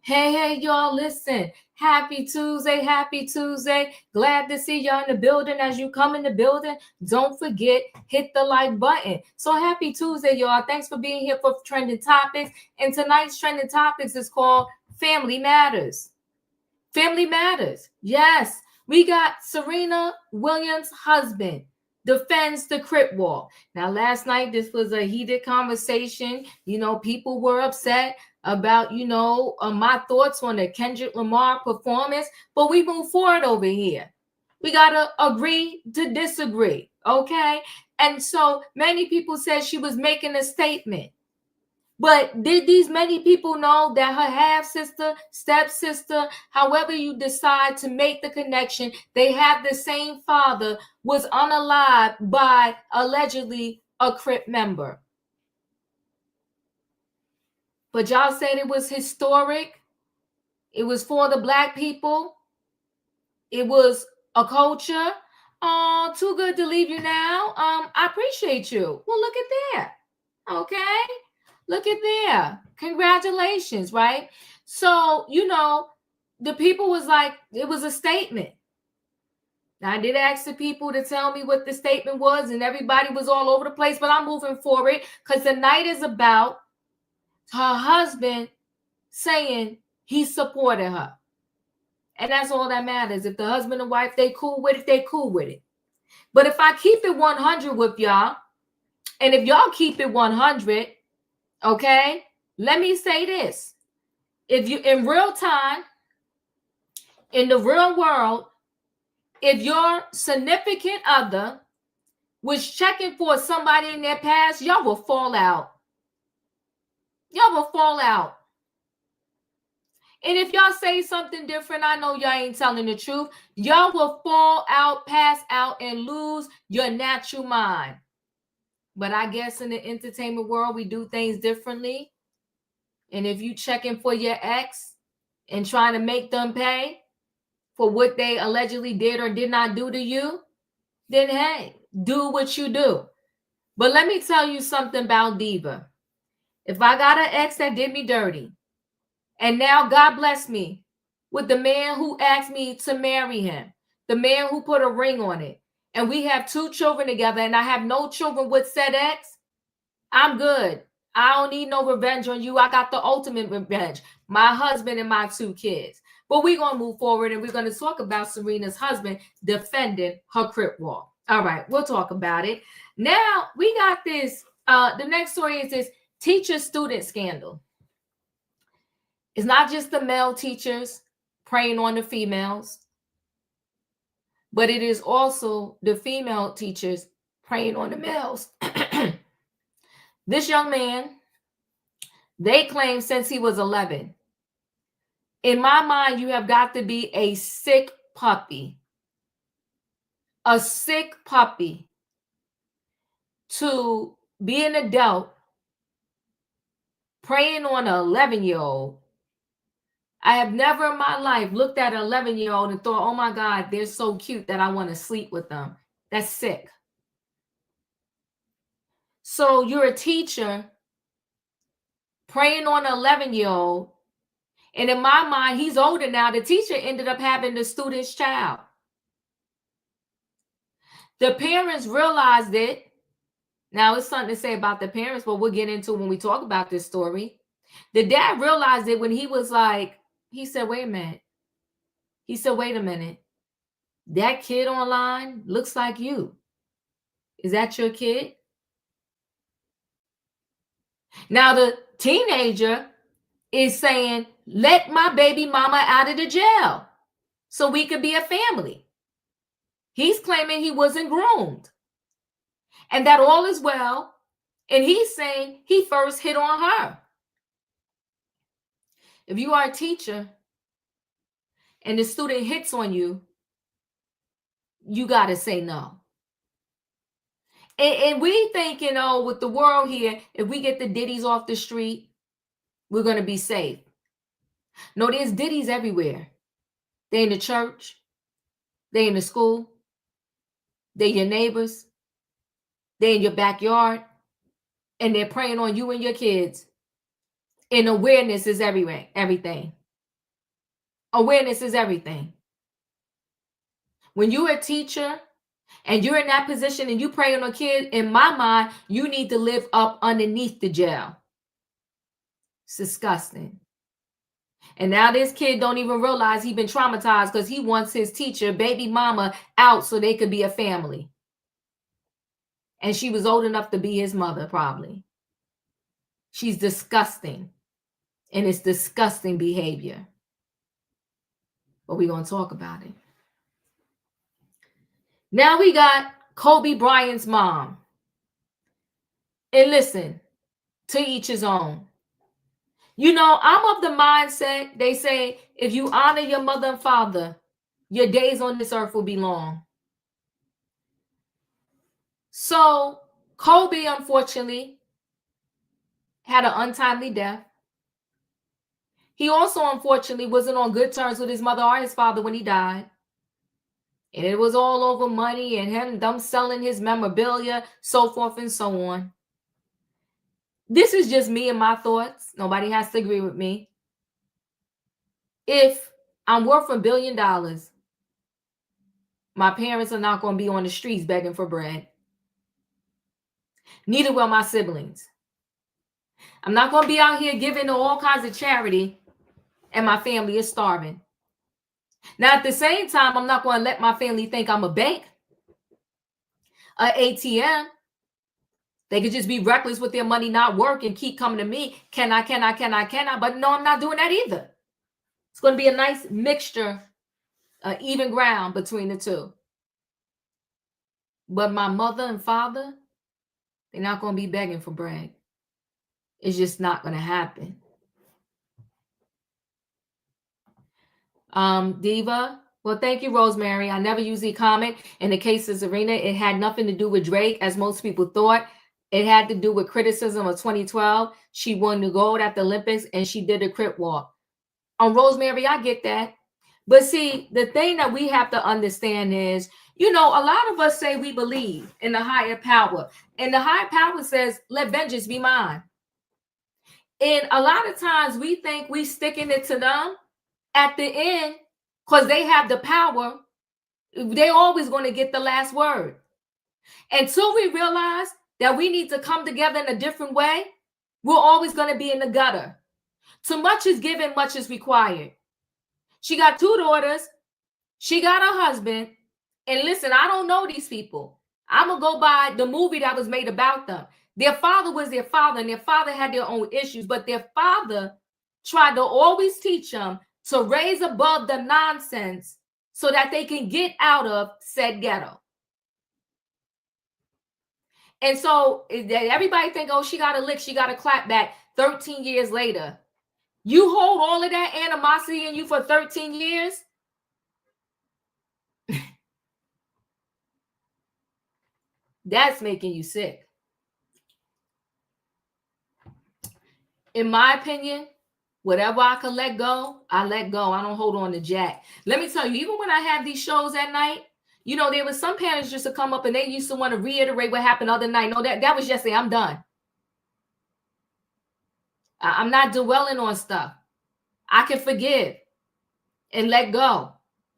Hey, y'all, listen. Happy Tuesday, happy Tuesday. Glad to see y'all in the building. As you come in the building, don't forget, hit the like button. So happy Tuesday, y'all. Thanks for being here for Trending Topics. And tonight's Trending Topics is called Family Matters. Family Matters. Yes, we got Serena Williams' husband defends the Crip wall. Now, last night, this was a heated conversation. People were upset about, my thoughts on the Kendrick Lamar performance, but we move forward over here. We got to agree to disagree, okay? And so many people said she was making a statement. But did these many people know that her half sister, stepsister, however you decide to make the connection, they have the same father, was unalived by allegedly a Crip member? But y'all said it was historic. It was for the black people. It was a culture. Oh, too good to leave you now. I appreciate you. Well, look at that. Okay. Look at there. Congratulations, right? So, the people was like, it was a statement. Now, I did ask the people to tell me what the statement was, and everybody was all over the place, but I'm moving forward because the night is about her husband saying he supported her. And that's all that matters. If the husband and wife, they cool with it, they cool with it. But if I keep it 100 with y'all, and if y'all keep it 100, okay, let me say this. If you, in real time, in the real world, if your significant other was checking for somebody in their past, y'all will fall out. Y'all will fall out. And if y'all say something different, I know y'all ain't telling the truth. Y'all will fall out, pass out, and lose your natural mind. But I guess in the entertainment world, we do things differently. And if you checking for your ex and trying to make them pay for what they allegedly did or did not do to you, then hey, do what you do. But let me tell you something about Diva. If I got an ex that did me dirty, and now God bless me with the man who asked me to marry him, the man who put a ring on it, and we have 2 children together, and I have no children with said ex, I'm good. I don't need no revenge on you. I got the ultimate revenge, my husband and my 2 kids. But we're going to move forward, and we're going to talk about Serena's husband defending her Crip wall. All right, we'll talk about it. Now, we got this. The next story is this teacher-student scandal. It's not just the male teachers preying on the females, but it is also the female teachers preying on the males. This young man, they claim since he was 11. In my mind, you have got to be a sick puppy. A sick puppy to be an adult preying on an 11-year-old. I have never in my life looked at an 11-year-old and thought, oh my God, they're so cute that I want to sleep with them. That's sick. So you're a teacher preying on an 11-year-old. And in my mind, he's older now. The teacher ended up having the student's child. The parents realized it. Now, it's something to say about the parents, but we'll get into when we talk about this story. The dad realized it when he was like, he said, wait a minute. He said, wait a minute. That kid online looks like you. Is that your kid? Now, the teenager is saying, let my baby mama out of the jail so we could be a family. He's claiming he wasn't groomed and that all is well. And he's saying he first hit on her. If you are a teacher and the student hits on you, you got to say no. And we think, with the world here, if we get the ditties off the street, we're going to be safe. No, there's ditties everywhere. They're in the church. They're in the school. They're your neighbors. They're in your backyard. And they're preying on you and your kids. And awareness is everywhere, everything. Awareness is everything. When you're a teacher and you're in that position and you pray on a kid, in my mind, you need to live up underneath the jail. It's disgusting. And now this kid don't even realize he's been traumatized because he wants his teacher, baby mama, out so they could be a family. And she was old enough to be his mother, probably. She's disgusting. And it's disgusting behavior. But we're going to talk about it. Now we got Kobe Bryant's mom. And listen, to each his own. You know, I'm of the mindset, they say, if you honor your mother and father, your days on this earth will be long. So Kobe, unfortunately, had an untimely death. He also, unfortunately, wasn't on good terms with his mother or his father when he died. And it was all over money and them selling his memorabilia, so forth and so on. This is just me and my thoughts. Nobody has to agree with me. If I'm worth $1 billion, my parents are not going to be on the streets begging for bread. Neither will my siblings. I'm not going to be out here giving to all kinds of charity and my family is starving. Now, at the same time, I'm not going to let my family think I'm a bank, an ATM. They could just be reckless with their money, not work, and keep coming to me. Can I? But no, I'm not doing that either. It's going to be a nice mixture, even ground between the two. But my mother and father, they're not going to be begging for bread. It's just not going to happen. Diva, well, thank you, Rosemary. I never usually comment. In the case of Serena, it had nothing to do with Drake, as most people thought. It had to do with criticism of 2012. She won the gold at the Olympics, and she did a Crip walk. Rosemary, I get that. But see, the thing that we have to understand is, you know, a lot of us say we believe in the higher power. And the higher power says, let vengeance be mine. And a lot of times we think we sticking it to them. At the end, because they have the power, they always going to get the last word. Until we realize that we need to come together in a different way, we're always going to be in the gutter. Too much is given, much is required. She got 2 daughters. She got a husband. And listen, I don't know these people. I'm going to go by the movie that was made about them. Their father was their father, and their father had their own issues, but their father tried to always teach them to raise above the nonsense so that they can get out of said ghetto. And so everybody think, oh, she got a lick, she got a clap back 13 years later. You hold all of that animosity in you for 13 years? That's making you sick. In my opinion, whatever I can let go, I let go. I don't hold on to jack. Let me tell you, even when I have these shows at night, you know, there was some parents just to come up and they used to want to reiterate what happened the other night. No, that was yesterday. I'm done. I'm not dwelling on stuff. I can forgive and let go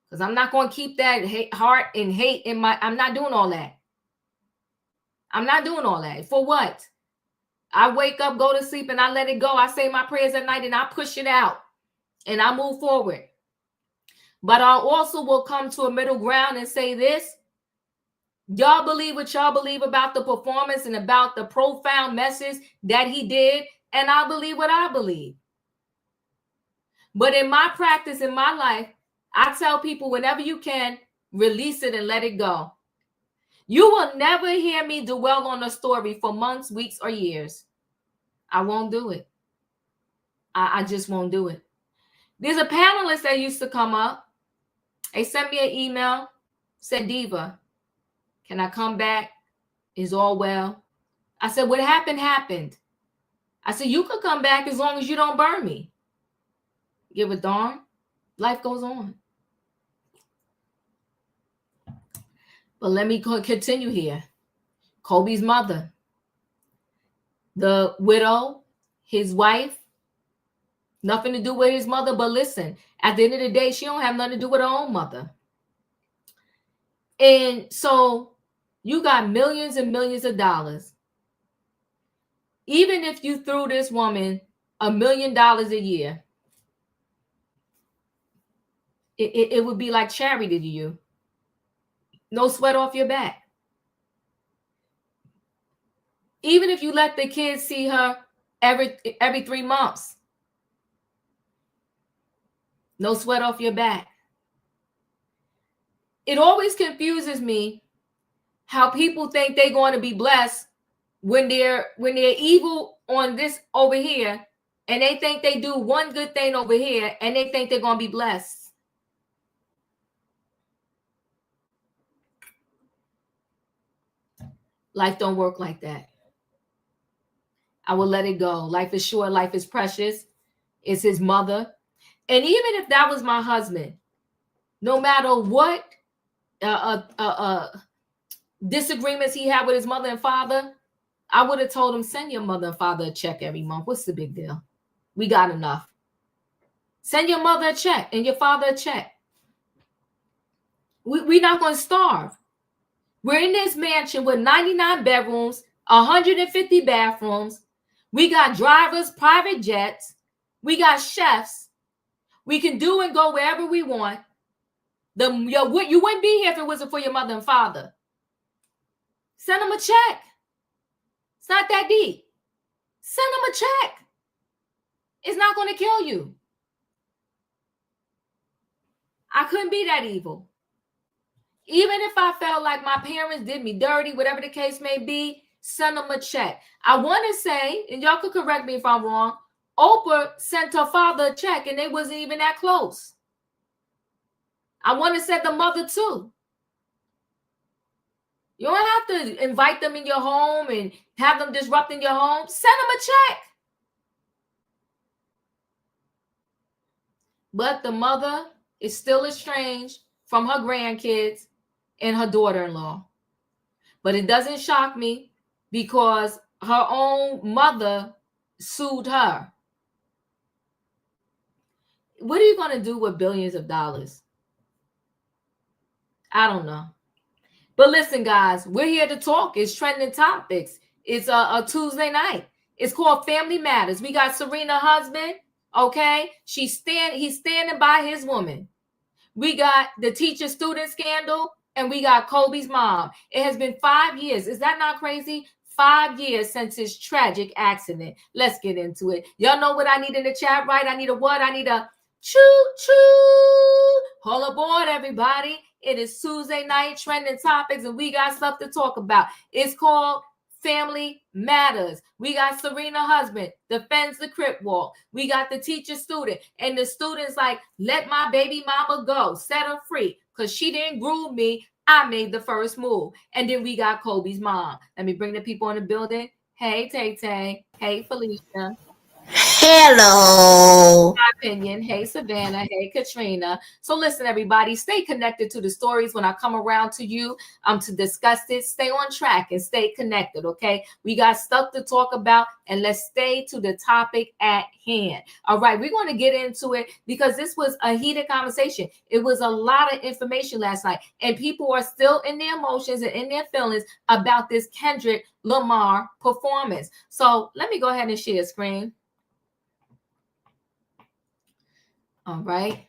because I'm not going to keep that heart and hate in my, I'm not doing all that. I'm not doing all that. For what? I wake up, go to sleep, and I let it go. I say my prayers at night and I push it out and I move forward. But I also will come to a middle ground and say this. Y'all believe what y'all believe about the performance and about the profound message that he did. And I believe what I believe. But in my practice, in my life, I tell people whenever you can, release it and let it go. You will never hear me dwell on a story for months, weeks, or years. I won't do it. I just won't do it. There's a panelist that used to come up. They sent me an email, said, Diva, can I come back? Is all well? I said, what happened, happened. I said, you could come back as long as you don't burn me. Give a darn. Life goes on. But let me continue here. Kobe's mother, the widow, his wife, Nothing to do with his mother. But listen, at the end of the day, she don't have nothing to do with her own mother. And so you got millions and millions of dollars. Even if you threw this woman $1 million a year, it would be like charity to you. No sweat off your back. Even if you let the kids see her every 3 months, no sweat off your back. It always confuses me how people think they're going to be blessed when they're evil on this over here, and they think they do one good thing over here, and they think they're going to be blessed. Life don't work like that. I will let it go. Life is short. Life is precious. It's his mother. And even if that was my husband, no matter what disagreements he had with his mother and father, I would have told him, send your mother and father a check every month. What's the big deal? We got enough. Send your mother a check and your father a check. We're not going to starve. We're in this mansion with 99 bedrooms, 150 bathrooms. We got drivers, private jets. We got chefs. We can do and go wherever we want. You wouldn't be here if it wasn't for your mother and father. Send them a check. It's not that deep. Send them a check. It's not going to kill you. I couldn't be that evil. Even if I felt like my parents did me dirty, whatever the case may be, send them a check. I want to say, and y'all could correct me if I'm wrong, Oprah sent her father a check and they wasn't even that close. I want to send the mother too. You don't have to invite them in your home and have them disrupting your home. Send them a check. But the mother is still estranged from her grandkids and her daughter-in-law. But it doesn't shock me because her own mother sued her. What are you going to do with billions of dollars? I don't know. But listen, guys, we're here to talk. It's trending topics. It's a Tuesday night. It's called Family Matters. We got Serena husband, okay? He's standing by his woman. We got the teacher-student scandal, and we got Kobe's mom. It has been 5 years. Is that not crazy? 5 years since his tragic accident. Let's get into it. Y'all know what I need in the chat, right? I need a what? I need a choo-choo. Hold aboard, everybody. It is Tuesday night, trending topics, and we got stuff to talk about. It's called Family Matters. We got Serena husband defends the Crip walk. We got the teacher student, and the student's like, let my baby mama go, set her free, because she didn't groom me. I made the first move. And then we got Kobe's mom. Let me bring the people in the building. Hey, Tay-Tay. Hey, Felicia. Hello. My opinion. Hey, Savannah. Hey, Katrina. So listen, everybody, stay connected to the stories when I come around to you to discuss it. Stay on track and stay connected, okay? We got stuff to talk about, and let's stay to the topic at hand. All right, we're going to get into it because this was a heated conversation. It was a lot of information last night, and people are still in their emotions and in their feelings about this Kendrick Lamar performance. So let me go ahead and share screen. All right.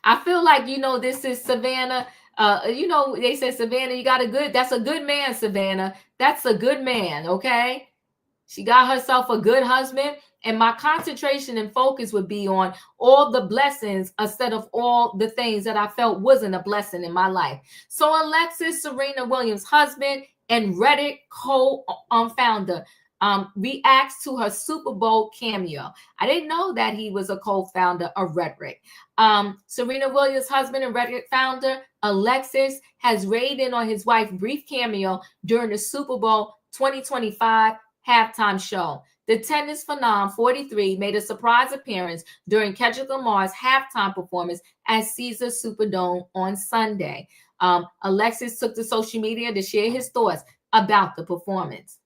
I feel like, this is Savannah. They said, Savannah, that's a good man, Savannah. That's a good man, okay? She got herself a good husband, and my concentration and focus would be on all the blessings instead of all the things that I felt wasn't a blessing in my life. So Alexis, Serena Williams' husband and Reddit co-founder, reacts to her Super Bowl cameo. I didn't know that he was a co-founder of Reddit. Serena Williams' husband and Reddit founder, Alexis, has weighed in on his wife's brief cameo during the Super Bowl 2025 halftime show. The tennis phenom, 43, made a surprise appearance during Kendrick Lamar's halftime performance at Caesar Superdome on Sunday. Alexis took to social media to share his thoughts about the performance.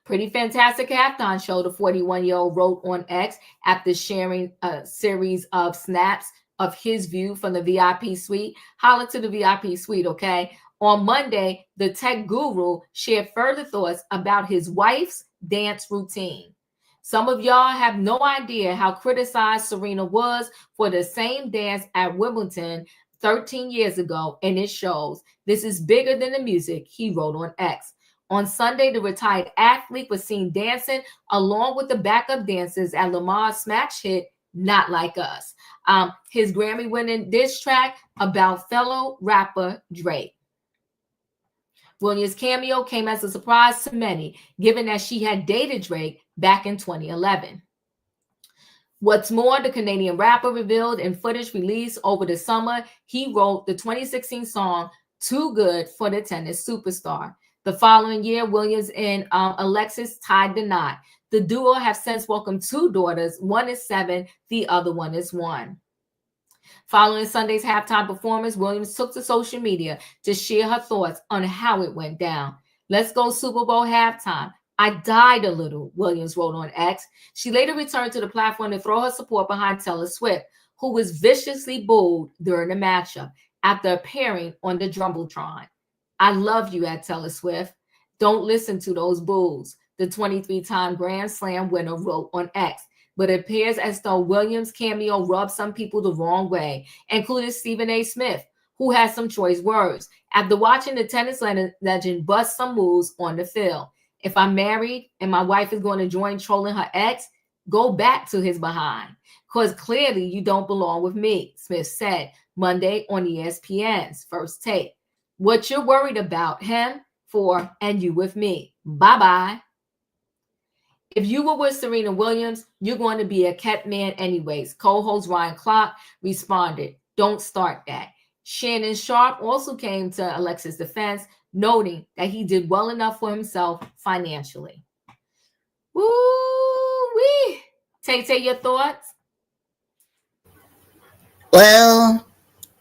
Pretty fantastic halftime show, the 41-year-old wrote on X after sharing a series of snaps of his view from the VIP suite. Holla to the VIP suite, okay? On Monday, the tech guru shared further thoughts about his wife's dance routine. Some of y'all have no idea how criticized Serena was for the same dance at Wimbledon 13 years ago, and it shows. This is bigger than the music, he wrote on X. On Sunday, the retired athlete was seen dancing along with the backup dancers at Lamar's smash hit, Not Like Us, his Grammy-winning diss track about fellow rapper Drake. Williams' cameo came as a surprise to many, given that she had dated Drake back in 2011. What's more, the Canadian rapper revealed in footage released over the summer, he wrote the 2016 song Too Good for the Tennis Superstar. The following year, Williams and Alexis tied the knot. The duo have since welcomed two daughters. One is 7, the other one is 1. Following Sunday's halftime performance, Williams took to social media to share her thoughts on how it went down. Let's go Super Bowl halftime. I died a little, Williams wrote on X. She later returned to the platform to throw her support behind Taylor Swift, who was viciously booed during the matchup after appearing on the Jumbotron. I love you at Taylor Swift. Don't listen to those boos, the 23-time Grand Slam winner wrote on X. But it appears as though Williams' cameo rubbed some people the wrong way, including Stephen A. Smith, who has some choice words after watching the tennis legend bust some moves on the field. If I'm married and my wife is going to join trolling her ex, go back to his behind, because clearly you don't belong with me, Smith said Monday on ESPN's First Take. What you're worried about him for and you with me. Bye-bye. If you were with Serena Williams, you're going to be a kept man anyways. Co-host Ryan Clark responded, don't start that. Shannon Sharp also came to Alexis' defense, noting that he did well enough for himself financially. Woo-wee. Tay, your thoughts? Well,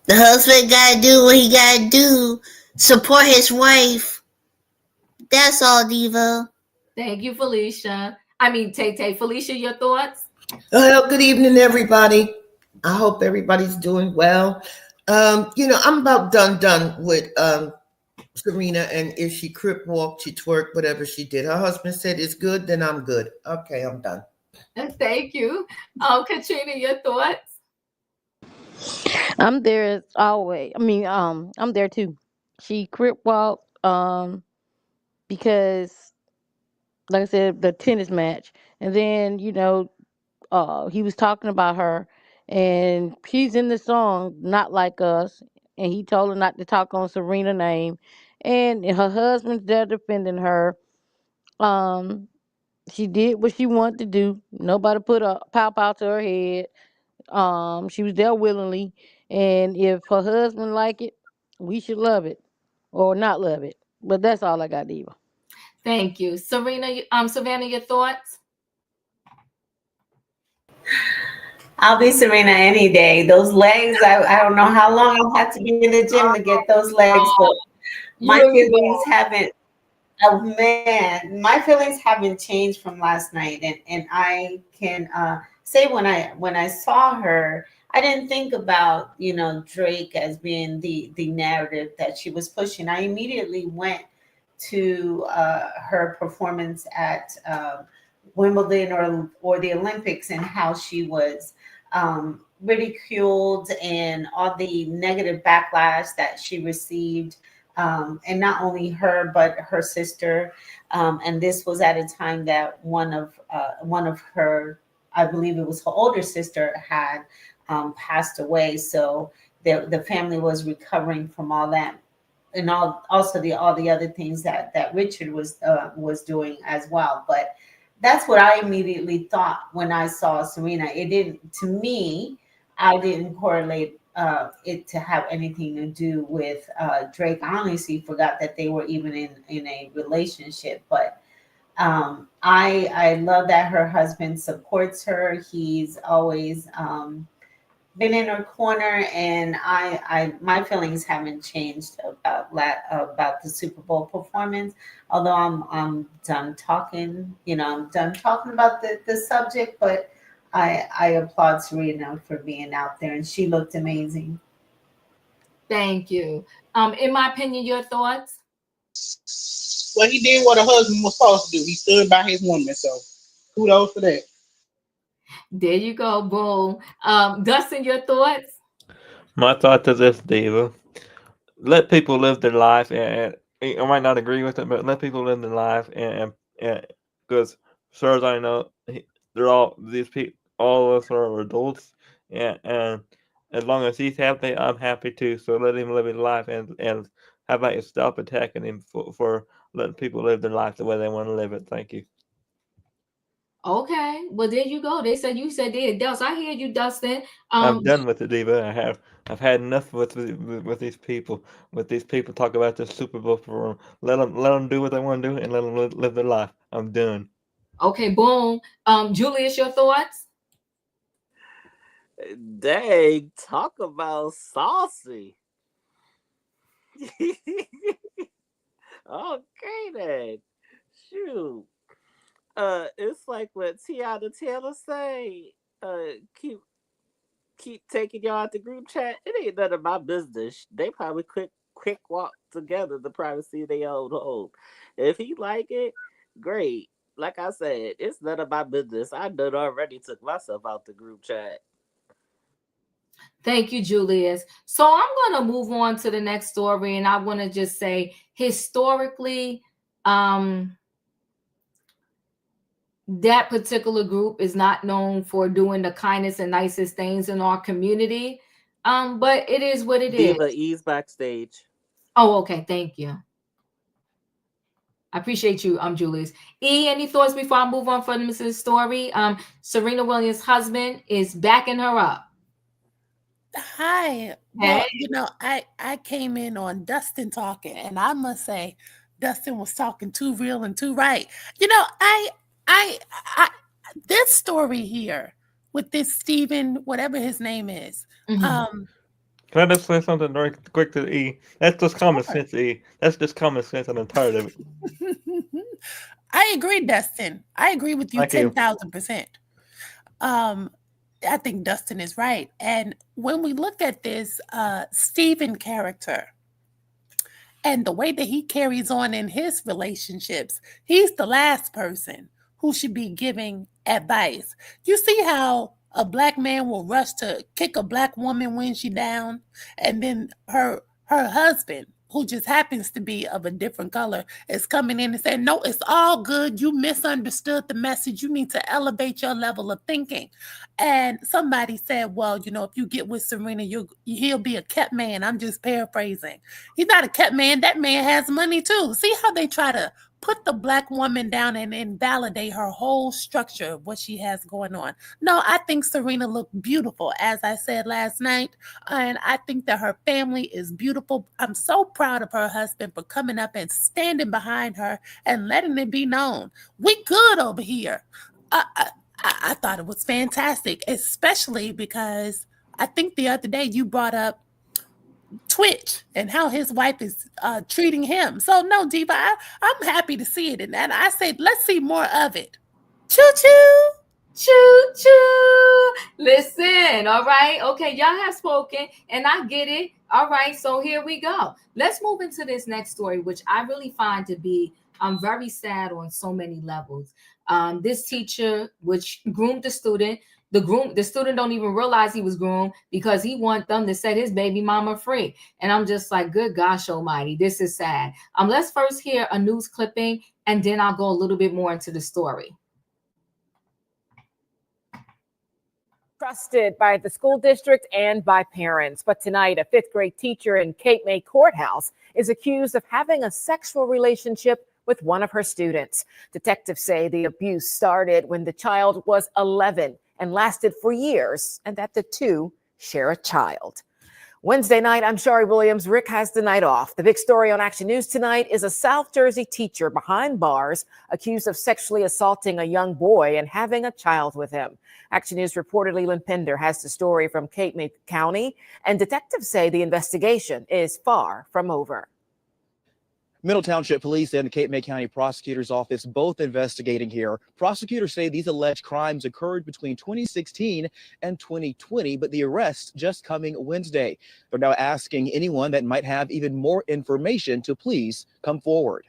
the husband gotta do what he gotta do. Support his wife. That's all, Diva. Thank you, Felicia. Tay. Felicia, your thoughts? Well, good evening, everybody. I hope everybody's doing well. I'm about done with Serena, and if she crip walked, she twerked, whatever she did. Her husband said it's good, then I'm good. Okay, I'm done. Thank you. Katrina, your thoughts? I'm there as always. I'm there too. She crip walked because, like I said, the tennis match, and then he was talking about her, and she's in the song "Not Like Us," and he told her not to talk on Serena's name, and her husband's there defending her. Um, she did what she wanted to do. Nobody put a pow to her head. She was there willingly, and if her husband like it, we should love it or not love it. But that's all I got, Diva. Thank you, Serena. Savannah, your thoughts? I'll be Serena any day. Those legs, I don't know how long I'll have to be in the gym to get those legs, but my feelings haven't. Oh man, my feelings haven't changed from last night, and I can say when I saw her, I didn't think about Drake as being the narrative that she was pushing. I immediately went to her performance at Wimbledon or the Olympics, and how she was ridiculed and all the negative backlash that she received. And not only her, but her sister. And this was at a time that one of her, I believe it was her older sister, had passed away. So the family was recovering from all that, and also all the other things that Richard was doing as well. But that's what I immediately thought when I saw Serena. It didn't, to me, I didn't correlate it to have anything to do with Drake. I honestly forgot that they were even in a relationship. But I love that her husband supports her. He's always been in her corner, and I my feelings haven't changed about the Super Bowl performance. Although I'm done talking, I'm done talking about the subject, but I applaud Serena for being out there, and she looked amazing. Thank you. In my opinion, your thoughts? Well, he did what a husband was supposed to do. He stood by his woman. So kudos for that. There you go, boom. Dustin, your thoughts? My thought to this, Diva. Let people live their life, and I might not agree with it, but let people live their life, and because, as far as I know, they're all these people. All of us are adults, and as long as he's happy, I'm happy too. So let him live his life, and how about you stop attacking him for letting people live their life the way they want to live it? Thank you. Okay, well there you go. You said they adults. I hear you, Dustin. I'm done with it, Diva. I have. I've had enough with these people. With these people talk about the Super Bowl for let them do what they want to do and let them live their life. I'm done. Okay, boom. Julius, your thoughts? Dang, talk about saucy. Okay then. Shoot. It's like what Tiana Taylor say. Keep taking y'all out the group chat. It ain't none of my business. They probably quick walk together the privacy of their own home. If he like it, great. Like I said, it's none of my business. I done already took myself out the group chat. Thank you, Julius. So I'm going to move on to the next story, and I want to just say, historically, that particular group is not known for doing the kindest and nicest things in our community. But it is what it is. Diva E's backstage. Oh, okay. Thank you. I appreciate you, Julius. E, any thoughts before I move on from Mrs. Story? Serena Williams' husband is backing her up. Hi. Well, I came in on Dustin talking, and I must say, Dustin was talking too real and too right. I this story here with this Stephen, whatever his name is. Mhm. Can I just say something very quick to E? That's just common sense, E. That's just common sense, and I'm tired of it. I agree, Dustin. I agree with you Thank you. 10,000%. I think Dustin is right. And when we look at this Stephen character and the way that he carries on in his relationships, he's the last person who should be giving advice. You see how a black man will rush to kick a black woman when she's down, and then her husband, who just happens to be of a different color, is coming in and saying, no, it's all good. You misunderstood the message. You need to elevate your level of thinking. And somebody said, well, if you get with Serena, he'll be a kept man. I'm just paraphrasing. He's not a kept man. That man has money too. See how they try to put the black woman down and invalidate her whole structure of what she has going on. No, I think Serena looked beautiful, as I said last night. And I think that her family is beautiful. I'm so proud of her husband for coming up and standing behind her and letting it be known. We good over here. I thought it was fantastic, especially because I think the other day you brought up Twitch and how his wife is treating him. So no, Diva, I'm happy to see it. And I say, let's see more of it. Choo-choo. Choo-choo. Listen, all right. Okay, y'all have spoken, and I get it. All right, so here we go. Let's move into this next story, which I really find to be very sad on so many levels. This teacher, which groomed the student, the student don't even realize he was groomed because he want them to set his baby mama free. And I'm just like, good gosh almighty, this is sad. Let's first hear a news clipping, and then I'll go a little bit more into the story. Trusted by the school district and by parents. But tonight, a fifth grade teacher in Cape May Courthouse is accused of having a sexual relationship with one of her students. Detectives say the abuse started when the child was 11 and lasted for years, and that the two share a child. Wednesday night, I'm Shari Williams. Rick has the night off. The big story on Action News tonight is a South Jersey teacher behind bars accused of sexually assaulting a young boy and having a child with him. Action News reporter Leland Pinder has the story from Cape May County, and detectives say the investigation is far from over. Middle Township Police and the Cape May County Prosecutor's Office both investigating here. Prosecutors say these alleged crimes occurred between 2016 and 2020, but the arrests just coming Wednesday. They're now asking anyone that might have even more information to please come forward.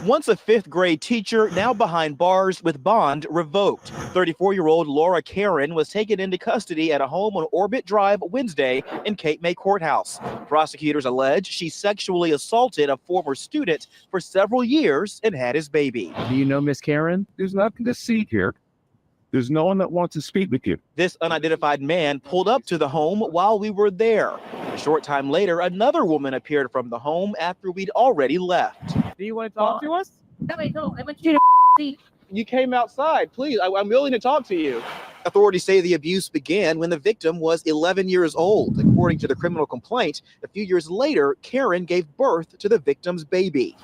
Once a fifth grade teacher, now behind bars with bond revoked. 34-year-old Laura Karen was taken into custody at a home on Orbit Drive Wednesday in Cape May Courthouse. Prosecutors allege she sexually assaulted a former student for several years and had his baby. Do you know Miss Karen? There's nothing to see here. There's no one that wants to speak with you. This unidentified man pulled up to the home while we were there. A short time later, another woman appeared from the home after we'd already left. Do you want to talk to us? No, I want you to see. You came outside. Please, I'm willing to talk to you. Authorities say the abuse began when the victim was 11 years old. According to the criminal complaint, a few years later, Karen gave birth to the victim's baby.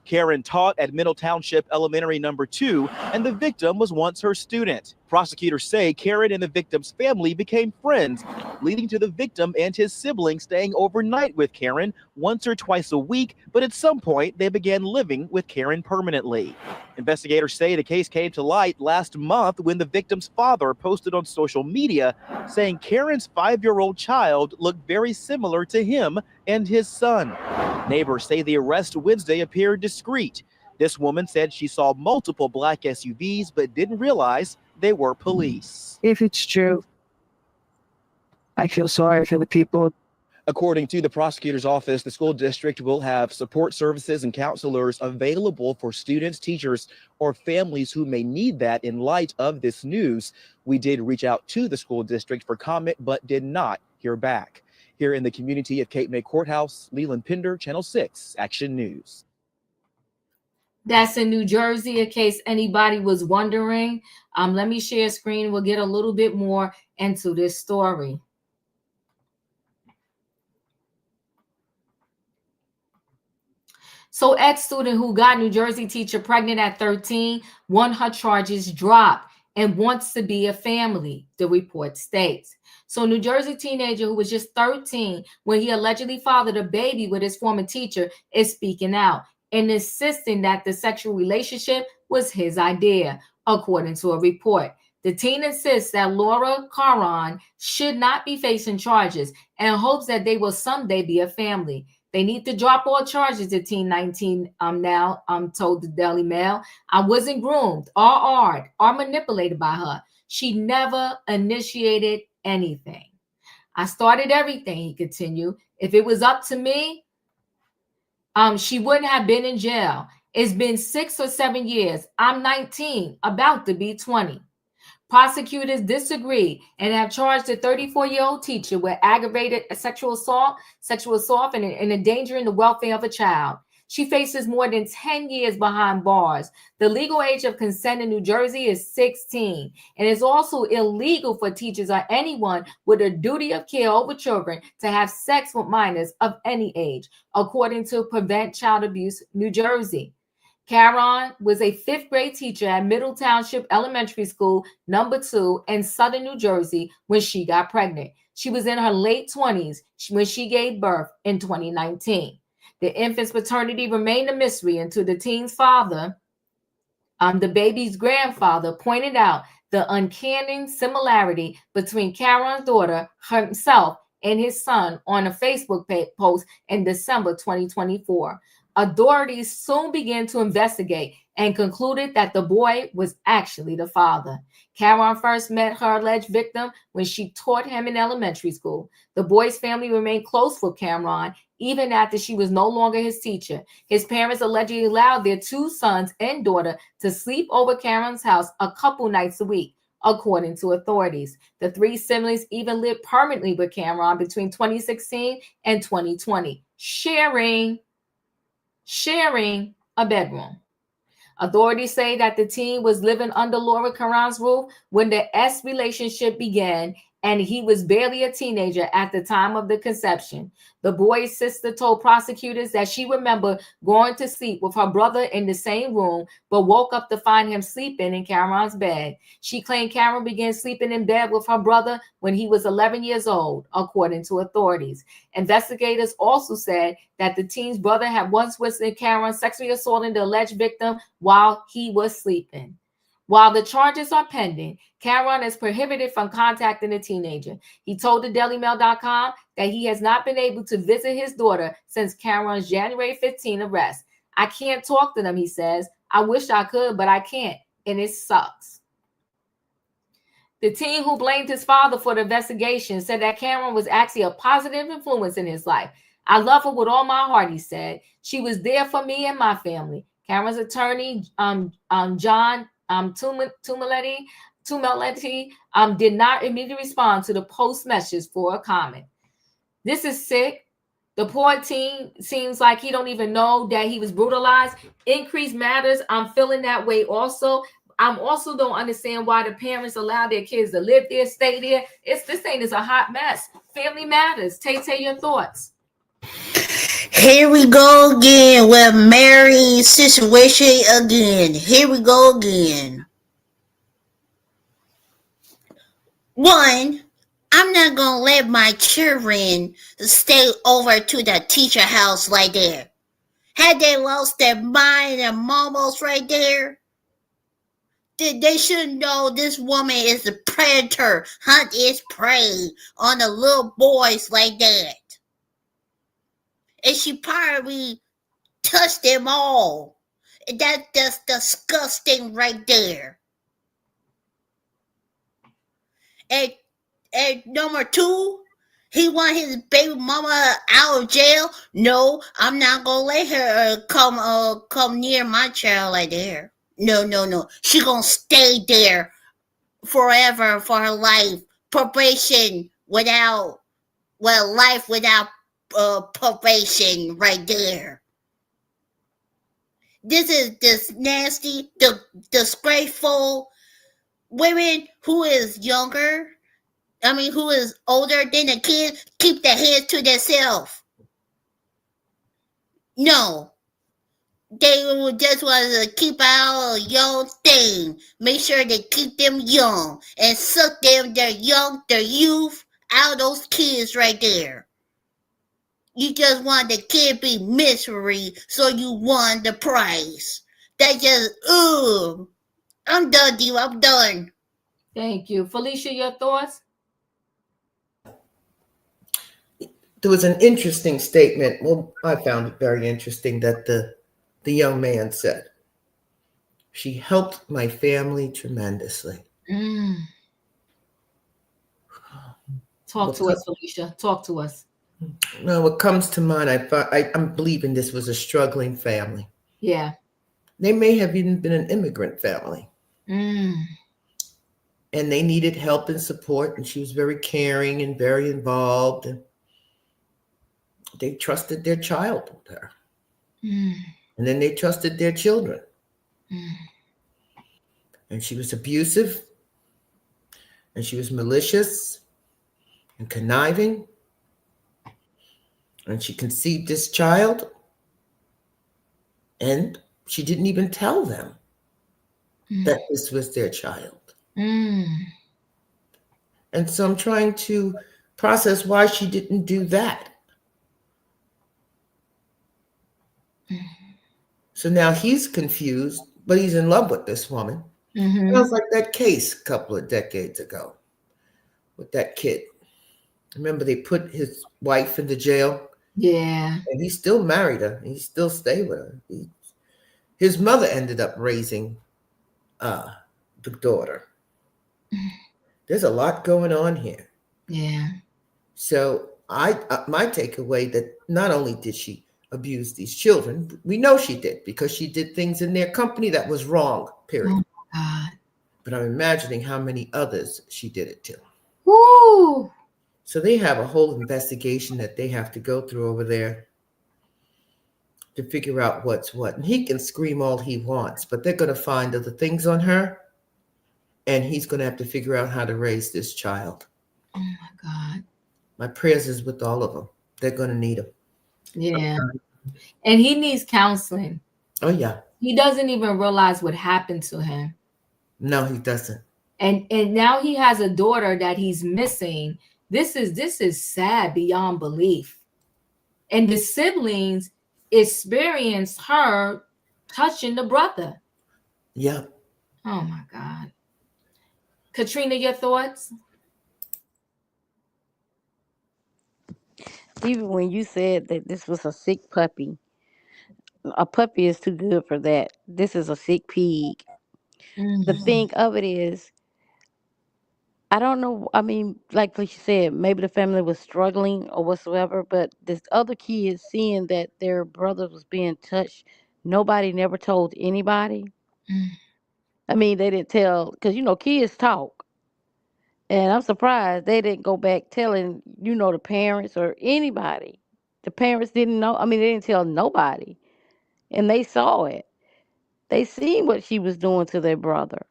Karen taught at Middle Township Elementary number 2, and the victim was once her student. Prosecutors say Karen and the victim's family became friends, leading to the victim and his siblings staying overnight with Karen once or twice a week, but at some point they began living with Karen permanently. Investigators say the case came to light last month when the victim's father posted on social media saying Karen's 5-year-old child looked very similar to him and his son. Neighbors say the arrest Wednesday appeared discreet. This woman said she saw multiple black SUVs but didn't realize they were police. If it's true, I feel sorry for the people. According to the prosecutor's office, the school district will have support services and counselors available for students, teachers, or families who may need that in light of this news. We did reach out to the school district for comment, but did not hear back. Here in the community of Cape May Courthouse, Leland Pinder, Channel 6, Action News. That's in New Jersey, in case anybody was wondering. Let me share a screen. We'll get a little bit more into this story. So ex-student who got New Jersey teacher pregnant at 13 won her charges dropped and wants to be a family, the report states. So New Jersey teenager who was just 13 when he allegedly fathered a baby with his former teacher is speaking out and insisting that the sexual relationship was his idea, according to a report. The teen insists that Laura Caron should not be facing charges and hopes that they will someday be a family. They need to drop all charges, the teen 19 now told the Daily Mail. I wasn't groomed or awed or manipulated by her. She never initiated anything. I started everything, he continued. If it was up to me, she wouldn't have been in jail. It's been 6 or 7 years. I'm 19, about to be 20. Prosecutors disagree and have charged the 34-year-old teacher with aggravated sexual assault and endangering the welfare of a child. She faces more than 10 years behind bars. The legal age of consent in New Jersey is 16, and it's also illegal for teachers or anyone with a duty of care over children to have sex with minors of any age, according to Prevent Child Abuse New Jersey. Caron was a 5th grade teacher at Middle Township Elementary School number 2 in Southern New Jersey when she got pregnant. She was in her late 20s when she gave birth in 2019. The infant's paternity remained a mystery until the teen's father, the baby's grandfather, pointed out the uncanny similarity between Caron's daughter, himself, and his son on a Facebook post in December 2024. Authorities soon began to investigate and concluded that the boy was actually the father. Caron first met her alleged victim when she taught him in elementary school. The boy's family remained close with Caron even after she was no longer his teacher. His parents allegedly allowed their 2 sons and daughter to sleep over Caron's house a couple nights a week, according to authorities. The 3 siblings even lived permanently with Caron between 2016 and 2020, sharing a bedroom. Authorities say that the teen was living under Laura Caron's roof when the S relationship began and he was barely a teenager at the time of the conception. The boy's sister told prosecutors that she remembered going to sleep with her brother in the same room, but woke up to find him sleeping in Cameron's bed. She claimed Cameron began sleeping in bed with her brother when he was 11 years old, according to authorities. Investigators also said that the teen's brother had once witnessed Cameron sexually assaulting the alleged victim while he was sleeping. While the charges are pending, Cameron is prohibited from contacting the teenager. He told the DailyMail.com that he has not been able to visit his daughter since Cameron's January 15 arrest. I can't talk to them, he says. I wish I could, but I can't, and it sucks. The teen who blamed his father for the investigation said that Cameron was actually a positive influence in his life. I love her with all my heart, he said. She was there for me and my family. Cameron's attorney, John Tumaletti did not immediately respond to the post message for a comment. This is sick. The poor teen seems like he don't even know that he was brutalized. Increased matters. I'm feeling that way also. I'm also don't understand why the parents allow their kids to live there, stay there. This thing is a hot mess. Family matters. Tay, your thoughts. Here we go again with Mary's situation again. Here we go again. One, I'm not going to let my children stay over to the teacher house like that. Had they lost their mind and momos right there? They should know this woman is a predator, hunt its prey on the little boys like that. And she probably touched them all. That's disgusting right there. And number two, he want his baby mama out of jail. No, I'm not gonna let her come near my child like that. No. She gonna stay there forever for her life. Probation life without probation right there. This is this nasty, disgraceful women who is who is older than the kids, keep their hands to themselves. No. They just want to keep our young thing. Make sure they keep them young and suck them, their youth out of those kids right there. You just want the kid to be misery, so you won the prize. That just, I'm done, D. I'm done. Thank you. Felicia, your thoughts? There was an interesting statement. Well, I found it very interesting that the young man said, "She helped my family tremendously." Talk to us, Felicia. Talk to us. No, what comes to mind, I'm believing this was a struggling family. Yeah. They may have even been an immigrant family. And they needed help and support, and she was very caring and very involved. And they trusted their child with her. And then they trusted their children. And she was abusive, and she was malicious and conniving. And she conceived this child, and she didn't even tell them that this was their child. And so I'm trying to process why she didn't do that. So now he's confused, but he's in love with this woman. Sounds like that case a couple of decades ago with that kid. Remember, they put his wife into jail? Yeah. And he still married her. He still stayed with her. His mother ended up raising the daughter. There's a lot going on here. Yeah. So my takeaway that not only did she abuse these children, we know she did because she did things in their company that was wrong, period. Oh, God. But I'm imagining how many others she did it to. Woo! So they have a whole investigation that they have to go through over there to figure out what's what. And he can scream all he wants, but they're going to find other things on her, and he's going to have to figure out how to raise this child. Oh my God. My prayers is with all of them. They're going to need them. Yeah. And he needs counseling. Oh, yeah. He doesn't even realize what happened to him. No, he doesn't. And now he has a daughter that he's missing. This is sad beyond belief. And the siblings experienced her touching the brother. Yeah. Oh my God. Katrina, your thoughts? Even when you said that this was a sick puppy, a puppy is too good for that. This is a sick pig. The thing of it is, I don't know. I mean, like Felicia said, maybe the family was struggling or whatsoever, but this other kids seeing that their brother was being touched, nobody never told anybody. I mean, they didn't tell, because, kids talk. And I'm surprised they didn't go back telling, the parents or anybody. The parents didn't know. I mean, they didn't tell nobody. And they saw it. They seen what she was doing to their brother.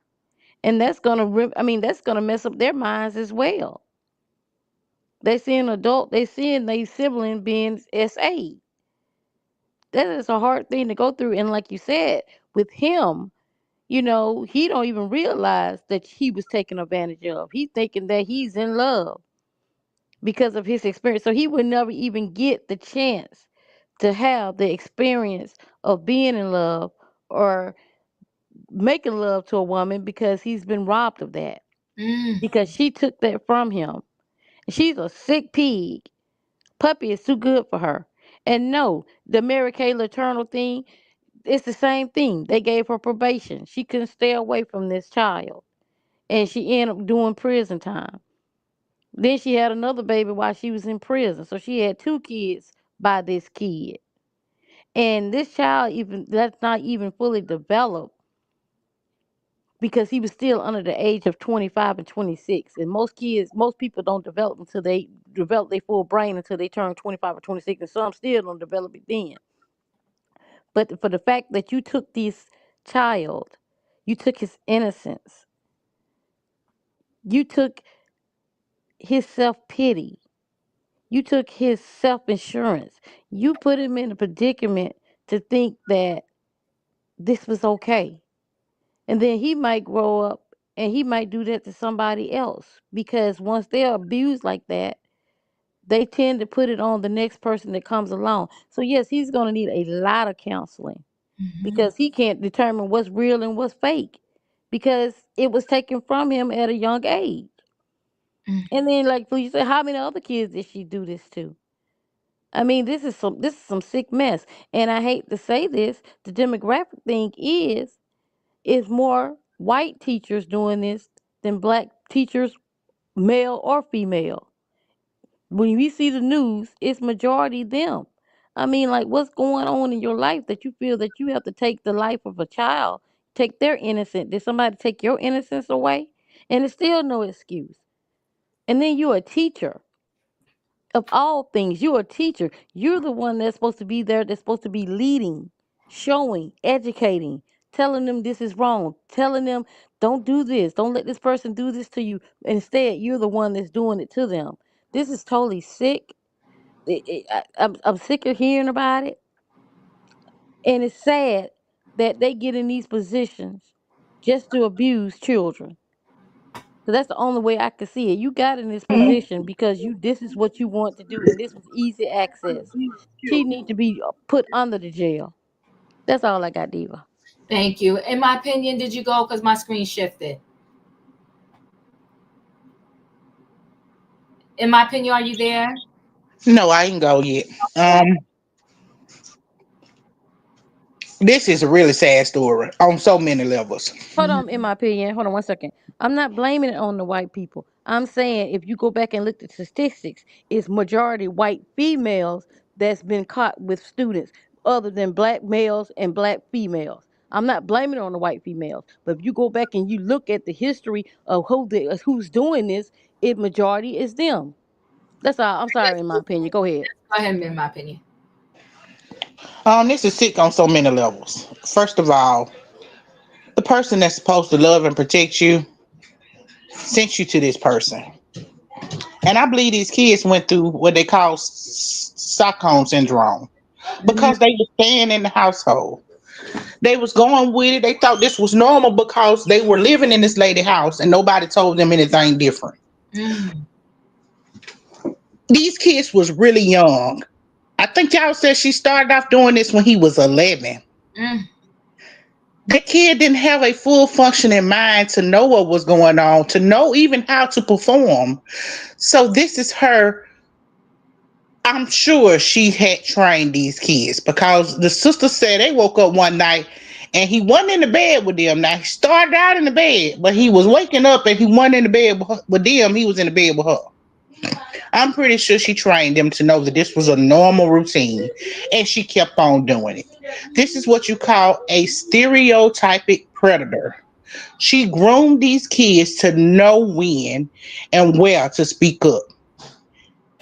And that's gonna mess up their minds as well. They see an adult, they seeing their sibling being SA. That is a hard thing to go through. And like you said, with him, he don't even realize that he was taken advantage of. He thinking that he's in love because of his experience. So he would never even get the chance to have the experience of being in love or making love to a woman because he's been robbed of that. Because she took that from him. She's a sick pig. Puppy is too good for her. And no, the Mary Kay Letourneau thing, it's the same thing. They gave her probation. She couldn't stay away from this child. And she ended up doing prison time. Then she had another baby while she was in prison. So she had two kids by this kid. And this child that's not even fully developed because he was still under the age of 25 and 26. And most people don't develop until they develop their full brain until they turn 25 or 26. And some still don't develop it then. But for the fact that you took this child, you took his innocence, you took his self-pity, you took his self-insurance, you put him in a predicament to think that this was okay. And then he might grow up and he might do that to somebody else because once they're abused like that, they tend to put it on the next person that comes along. So yes, he's going to need a lot of counseling because he can't determine what's real and what's fake because it was taken from him at a young age. And then, like you said, how many other kids did she do this to? I mean, this is some sick mess. And I hate to say this, the demographic thing is more white teachers doing this than black teachers, male or female. When we see the news, it's majority them. I mean, like, what's going on in your life that you feel that you have to take the life of a child, take their innocence? Did somebody take your innocence away? And it's still no excuse. And then you're a teacher. Of all things, you're a teacher. You're the one that's supposed to be there, that's supposed to be leading, showing, educating, telling them this is wrong, telling them don't do this, don't let this person do this to you. Instead, you're the one that's doing it to them. This is totally sick. I'm sick of hearing about it. And it's sad that they get in these positions just to abuse children. So that's the only way I could see it. You got in this position because this is what you want to do, and this was easy access. She need to be put under the jail. That's all I got, Diva. Thank you. In my opinion, did you go? Because my screen shifted. In my opinion, are you there? No, I ain't go yet. This is a really sad story on so many levels. Hold on, in my opinion. Hold on 1 second. I'm not blaming it on the white people. I'm saying if you go back and look at statistics, it's majority white females that's been caught with students other than black males and black females. I'm not blaming it on the white females, but if you go back and you look at the history of who's doing this, it majority is them. That's all. I'm sorry, in my opinion. Go ahead. Go ahead, in my opinion. This is sick on so many levels. First of all, the person that's supposed to love and protect you sent you to this person. And I believe these kids went through what they call Stockholm syndrome because they were staying in the household. They was going with it. They thought this was normal because they were living in this lady house and nobody told them anything different. Mm. These kids was really young. I think y'all said she started off doing this when he was 11. Mm. The kid didn't have a full functioning mind to know what was going on, to know even how to perform. So this is her. I'm sure she had trained these kids because the sister said they woke up one night and he wasn't in the bed with them. Now he started out in the bed, but he was waking up and he wasn't in the bed with them. He was in the bed with her. I'm pretty sure she trained them to know that this was a normal routine and she kept on doing it. This is what you call a stereotypic predator. She groomed these kids to know when and where to speak up.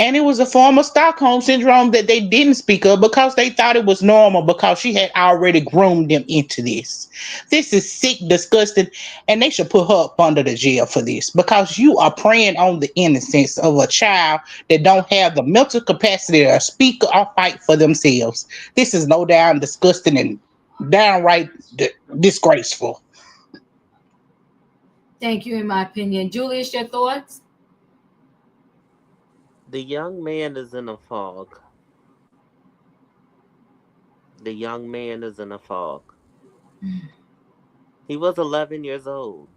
And it was a form of Stockholm syndrome that they didn't speak of because they thought it was normal because she had already groomed them into this. This is sick, disgusting, and they should put her up under the jail for this because you are preying on the innocence of a child that don't have the mental capacity to speak or fight for themselves. This is no doubt disgusting and downright disgraceful. Thank you, in my opinion. Julius, your thoughts? The young man is in a fog. The young man is in a fog. He was 11 years old.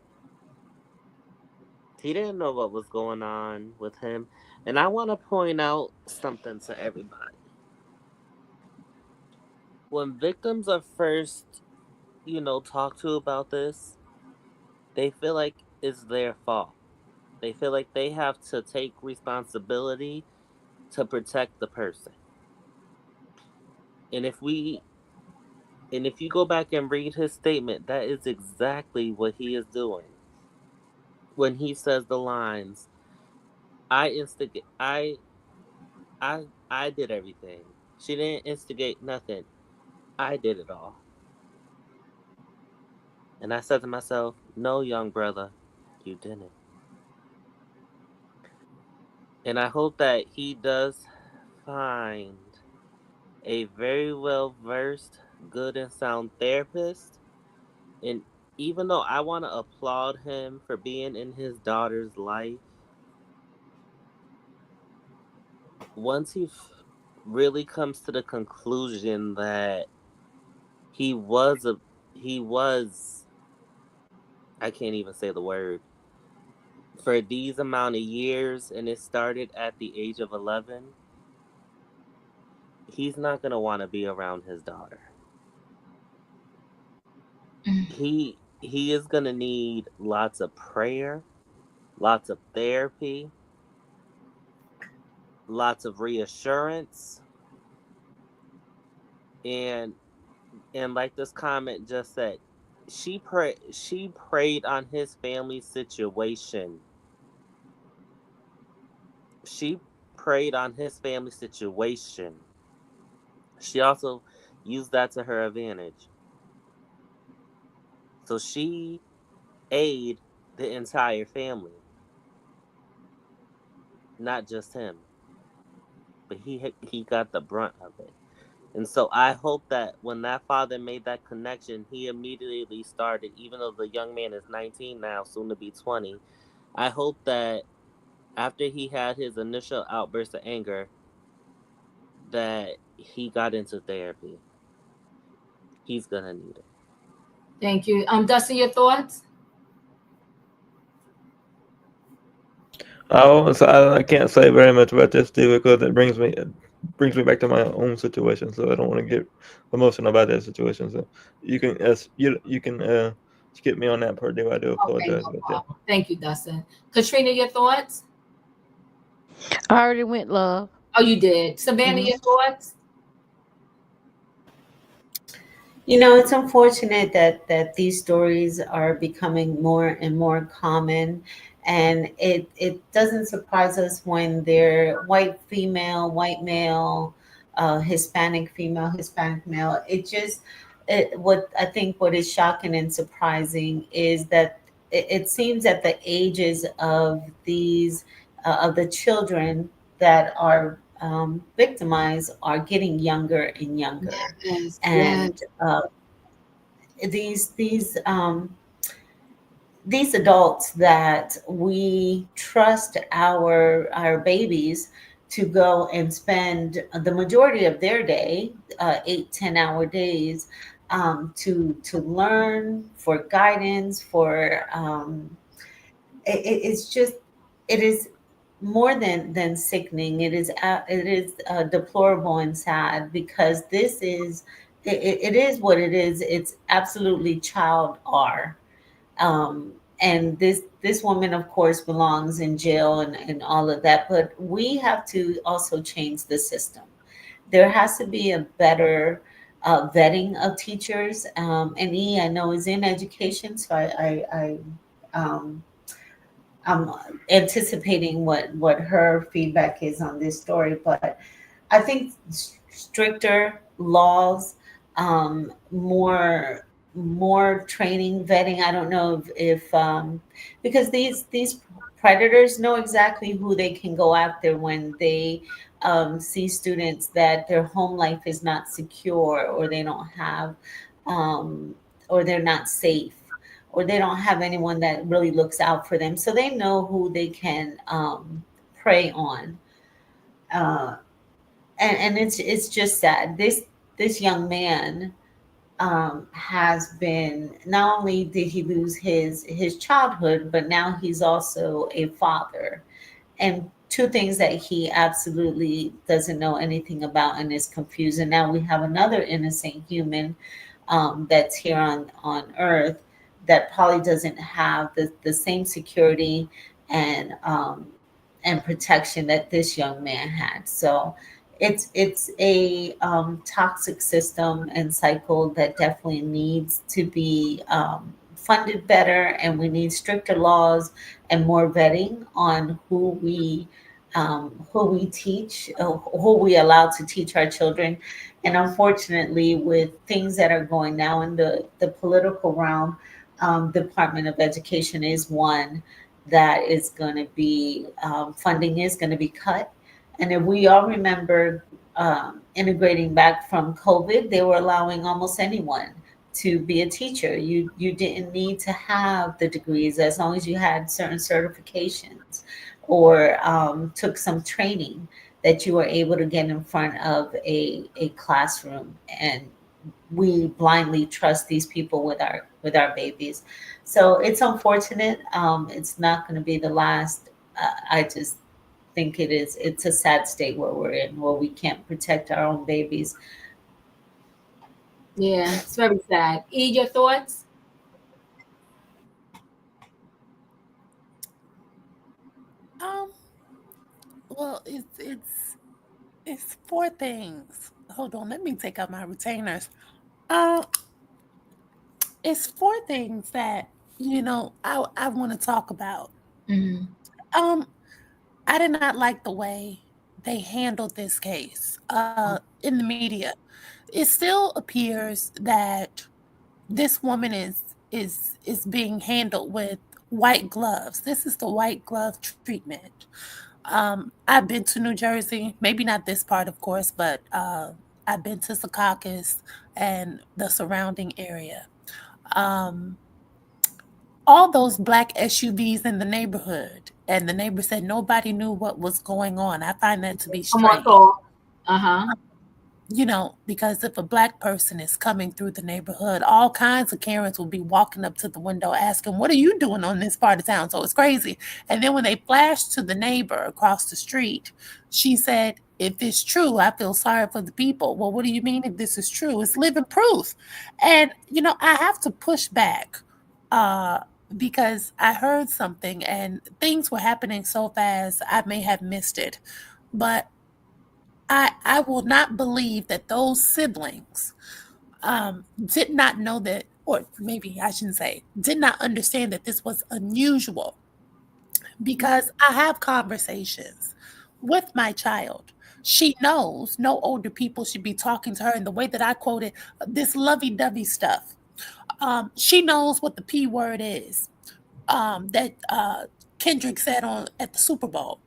He didn't know what was going on with him. And I want to point out something to everybody. When victims are first, talked to about this, they feel like it's their fault. They feel like they have to take responsibility to protect the person. And if you go back and read his statement, that is exactly what he is doing. When he says the lines, I instigate I did everything. She didn't instigate nothing. I did it all. And I said to myself, no, young brother, you didn't. And I hope that he does find a very well versed, good and sound therapist. And even though I want to applaud him for being in his daughter's life, once he really comes to the conclusion that he was I can't even say the word, for these amount of years and it started at the age of 11, he's not going to want to be around his daughter. He is going to need lots of prayer, lots of therapy, lots of reassurance, and like this comment just said, she prayed on his family situation. She preyed on his family situation. She also used that to her advantage. So she aided the entire family, not just him. But he got the brunt of it. And so I hope that when that father made that connection, he immediately started, even though the young man is 19 now, soon to be 20. I hope that after he had his initial outburst of anger, that he got into therapy. He's gonna need it. Thank you. Dustin, your thoughts? I can't say very much about this too because it brings me back to my own situation. So I don't want to get emotional about that situation. So you can skip me on that part. I do apologize. Okay, no problem. Thank you, Dustin. Katrina, your thoughts? I already went, love. Oh, you did. Savannah, Mhm. your thoughts? It's unfortunate that these stories are becoming more and more common, and it doesn't surprise us when they're white female, white male, Hispanic female, Hispanic male. What I think what is shocking and surprising is that it seems that the ages of these of the children that are victimized are getting younger and younger, Yes, and yes. these these adults that we trust our babies to go and spend the majority of their day, 8-10 hour days, to learn, for guidance, for it's just, it is more than sickening. It is deplorable and sad, because this is it is what it is. It's absolutely child R. And this woman, of course, belongs in jail and all of that. But we have to also change the system. There has to be a better vetting of teachers. And I know is in education, so um, I'm anticipating what her feedback is on this story. But I think stricter laws, more training, vetting. I don't know if because these predators know exactly who they can go after when they see students that their home life is not secure, or they don't have, um, or they're not safe, or they don't have anyone that really looks out for them. So they know who they can prey on. Uh, and it's just sad. This young man has been, not only did he lose his childhood, but now he's also a father, and two things that he absolutely doesn't know anything about and is confused. And now we have another innocent human that's here on Earth that probably doesn't have the same security and and protection that this young man had. So it's a toxic system and cycle that definitely needs to be funded better, and we need stricter laws and more vetting on who we teach, who we allow to teach our children. And unfortunately, with things that are going now in the political realm, Department of Education is one that is going to be, funding is going to be cut. And if we all remember, integrating back from COVID, they were allowing almost anyone to be a teacher. You didn't need to have the degrees, as long as you had certain certifications or took some training, that you were able to get in front of a classroom. And we blindly trust these people with our babies. So it's unfortunate. It's not going to be the last. I just think it's a sad state where we're in, where we can't protect our own babies. Yeah, it's very sad. Your thoughts? Um, well, it's four things. Hold on, let me take out my retainers. Uh, it's four things that I want to talk about. Mm-hmm. Um, I did not like the way they handled this case in the media. It still appears that this woman is being handled with white gloves. This is the white glove treatment. I've been to New Jersey, maybe not this part, of course, but I've been to Secaucus and the surrounding area. Um, all those black SUVs in the neighborhood, and the neighbor said nobody knew what was going on. I find that to be Come on, strange. talk. Uh-huh. Because if a black person is coming through the neighborhood, all kinds of Karens will be walking up to the window asking, "What are you doing on this part of town?" So it's crazy. And then when they flashed to the neighbor across the street, she said, "If it's true, I feel sorry for the people." Well, what do you mean if this is true? It's living proof. And, I have to push back uh, because I heard something and things were happening so fast, I may have missed it. But I will not believe that those siblings did not know that, or maybe I shouldn't say, did not understand that this was unusual, because I have conversations with my child. She knows no older people should be talking to her in the way that I quoted this lovey-dovey stuff. She knows what the P word is, that Kendrick said on at the Super Bowl.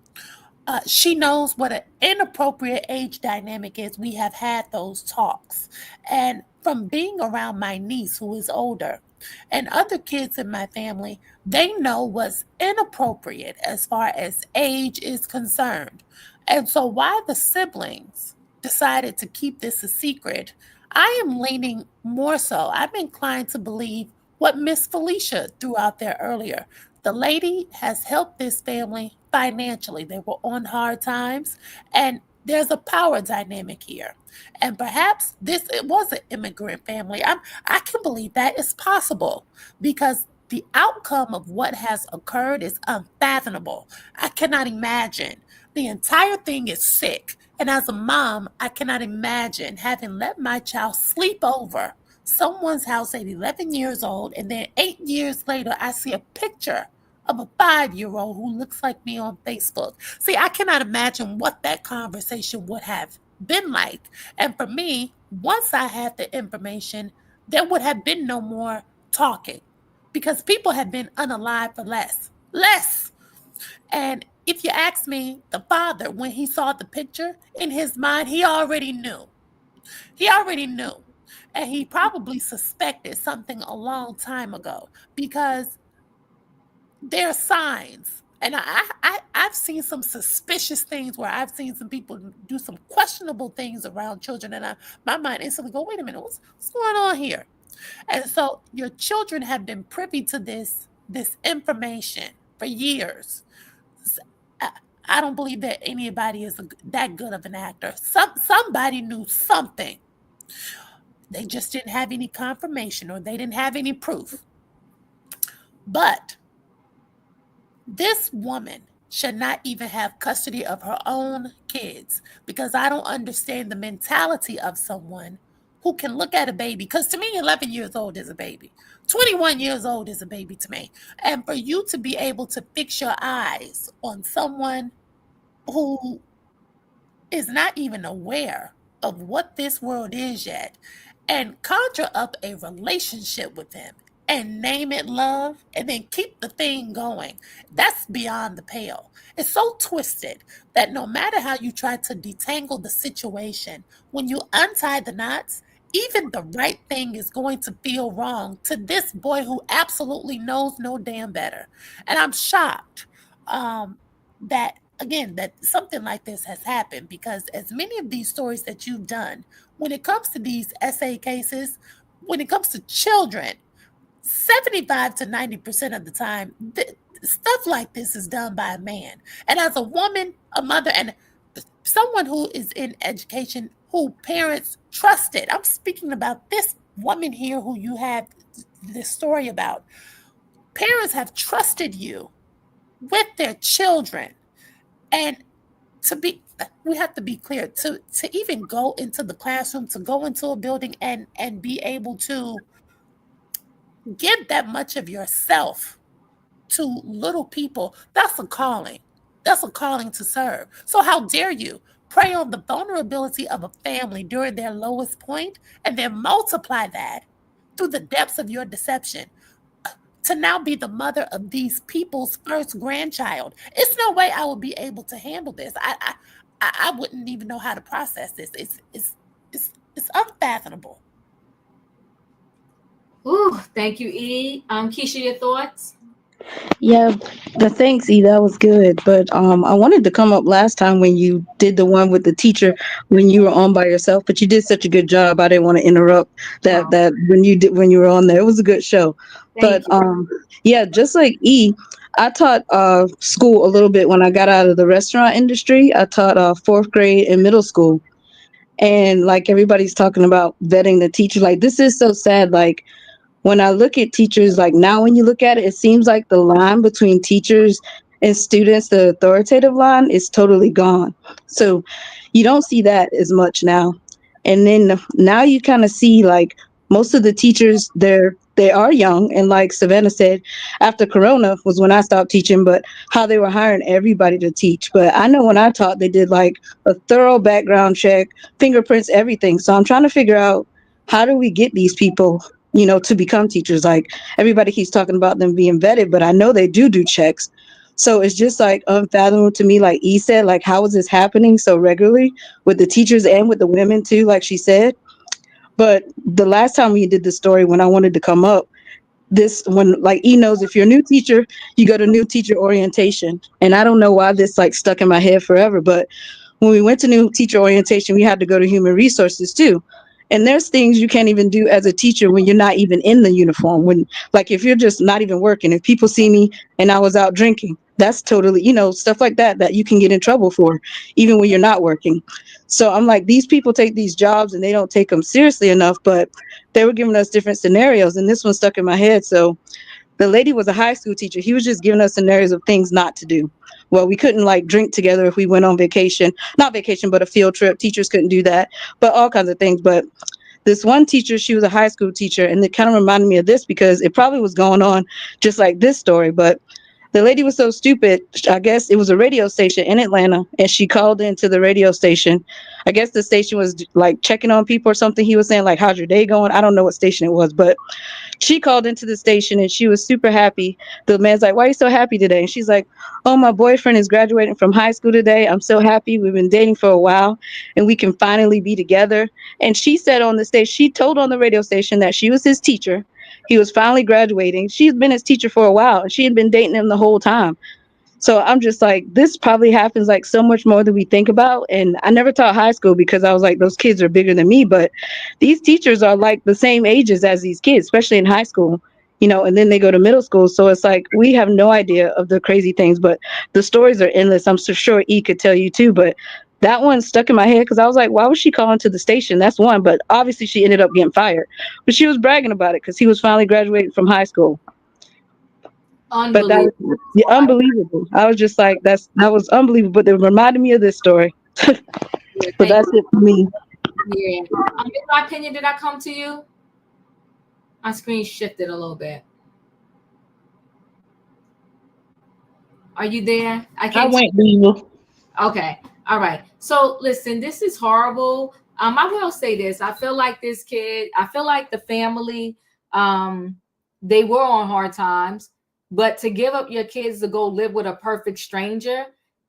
she knows what an inappropriate age dynamic is. We have had those talks. And from being around my niece, who is older, and other kids in my family, they know what's inappropriate as far as age is concerned. And so, why the siblings decided to keep this a secret, I am leaning more so. I'm inclined to believe what Miss Felicia threw out there earlier. The lady has helped this family financially. They were on hard times, and there's a power dynamic here. And perhaps it was an immigrant family. I can believe that is possible because the outcome of what has occurred is unfathomable. I cannot imagine. The entire thing is sick. And as a mom, I cannot imagine having let my child sleep over someone's house at 11 years old, and then 8 years later, I see a picture of a 5-year-old who looks like me on Facebook. See, I cannot imagine what that conversation would have been like. And for me, once I had the information, there would have been no more talking because people have been unalive for less. Less. And if you ask me, the father, when he saw the picture, in his mind, he already knew. He already knew. And he probably suspected something a long time ago because there are signs. And I've seen some suspicious things where I've seen some people do some questionable things around children. And my mind instantly go, wait a minute, what's going on here? And so your children have been privy to this information for years. I don't believe that anybody is that good of an actor. Somebody knew something. They just didn't have any confirmation or they didn't have any proof. But this woman should not even have custody of her own kids because I don't understand the mentality of someone who can look at a baby. Because to me, 11 years old is a baby. 21 years old is a baby to me. And for you to be able to fix your eyes on someone who is not even aware of what this world is yet and conjure up a relationship with them and name it love and then keep the thing going, that's beyond the pale. It's so twisted that no matter how you try to detangle the situation, when you untie the knots, even the right thing is going to feel wrong to this boy who absolutely knows no damn better. And I'm shocked that, again, that something like this has happened because as many of these stories that you've done, when it comes to these SA cases, when it comes to children, 75 to 90% of the time, stuff like this is done by a man. And as a woman, a mother, and someone who is in education, who parents trusted, I'm speaking about this woman here who you have this story about. Parents have trusted you with their children. And we have to be clear, to even go into the classroom, to go into a building and be able to give that much of yourself to little people, that's a calling. That's a calling to serve. So how dare you prey on the vulnerability of a family during their lowest point and then multiply that through the depths of your deception to now be the mother of these people's first grandchild. It's no way I would be able to handle this. I wouldn't even know how to process this. It's unfathomable. Ooh, thank you, E. Keisha, your thoughts? Yeah, the thanks, E, that was good. But I wanted to come up last time when you did the one with the teacher when you were on by yourself, but you did such a good job. I didn't want to interrupt that when you were on there. It was a good show. Thank But yeah, just like E, I taught school a little bit when I got out of the restaurant industry. I taught fourth grade and middle school. And like everybody's talking about vetting the teacher, like this is so sad. Like when I look at teachers, like now when you look at it, it seems like the line between teachers and students, the authoritative line, is totally gone. So you don't see that as much now. And then now you kind of see like most of the teachers, they are young. And like Savannah said, after Corona was when I stopped teaching, but how they were hiring everybody to teach. But I know when I taught, they did like a thorough background check, fingerprints, everything. So I'm trying to figure out, how do we get these people, to become teachers? Like everybody keeps talking about them being vetted, but I know they do checks. So it's just like unfathomable to me, like E said, like how is this happening so regularly with the teachers and with the women too, like she said. But the last time we did the story, when I wanted to come up, when like E knows, if you're a new teacher, you go to new teacher orientation. And I don't know why this like stuck in my head forever, but when we went to new teacher orientation, we had to go to human resources too. And there's things you can't even do as a teacher when you're not even in the uniform. When, like, if you're just not even working, if people see me and I was out drinking, that's totally, stuff like that, that you can get in trouble for, even when you're not working. So I'm like, these people take these jobs and they don't take them seriously enough, but they were giving us different scenarios. And this one stuck in my head. So the lady was a high school teacher. He was just giving us scenarios of things not to do. Well, we couldn't like drink together if we went on vacation, not vacation, but a field trip. Teachers couldn't do that, but all kinds of things. But this one teacher, she was a high school teacher, and it kind of reminded me of this because it probably was going on just like this story. But the lady was so stupid. I guess it was a radio station in Atlanta, and she called into the radio station. I guess the station was like checking on people or something. He was saying like, how's your day going? I don't know what station it was, but she called into the station and she was super happy. The man's like, why are you so happy today? And she's like, oh, my boyfriend is graduating from high school today. I'm so happy. We've been dating for a while and we can finally be together. And she said on the stage, she told on the radio station that she was his teacher. He was finally graduating. She's been his teacher for a while and she had been dating him the whole time. So I'm just like, this probably happens like so much more than we think about. And I never taught high school because I was like, those kids are bigger than me. But these teachers are like the same ages as these kids, especially in high school, and then they go to middle school. So it's like, we have no idea of the crazy things, but the stories are endless. I'm so sure E could tell you too, but that one stuck in my head because I was like, why was she calling to the station? That's one. But obviously she ended up getting fired. But she was bragging about it because he was finally graduating from high school. But that was unbelievable. I was just like, that was unbelievable. But it reminded me of this story. But that's it for me. Yeah. In my opinion, did I come to you? My screen shifted a little bit. Are you there? I went Diva. Okay. All right. So listen, this is horrible. I will say this. I feel like this kid, I feel like the family, they were on hard times. But to give up your kids to go live with a perfect stranger,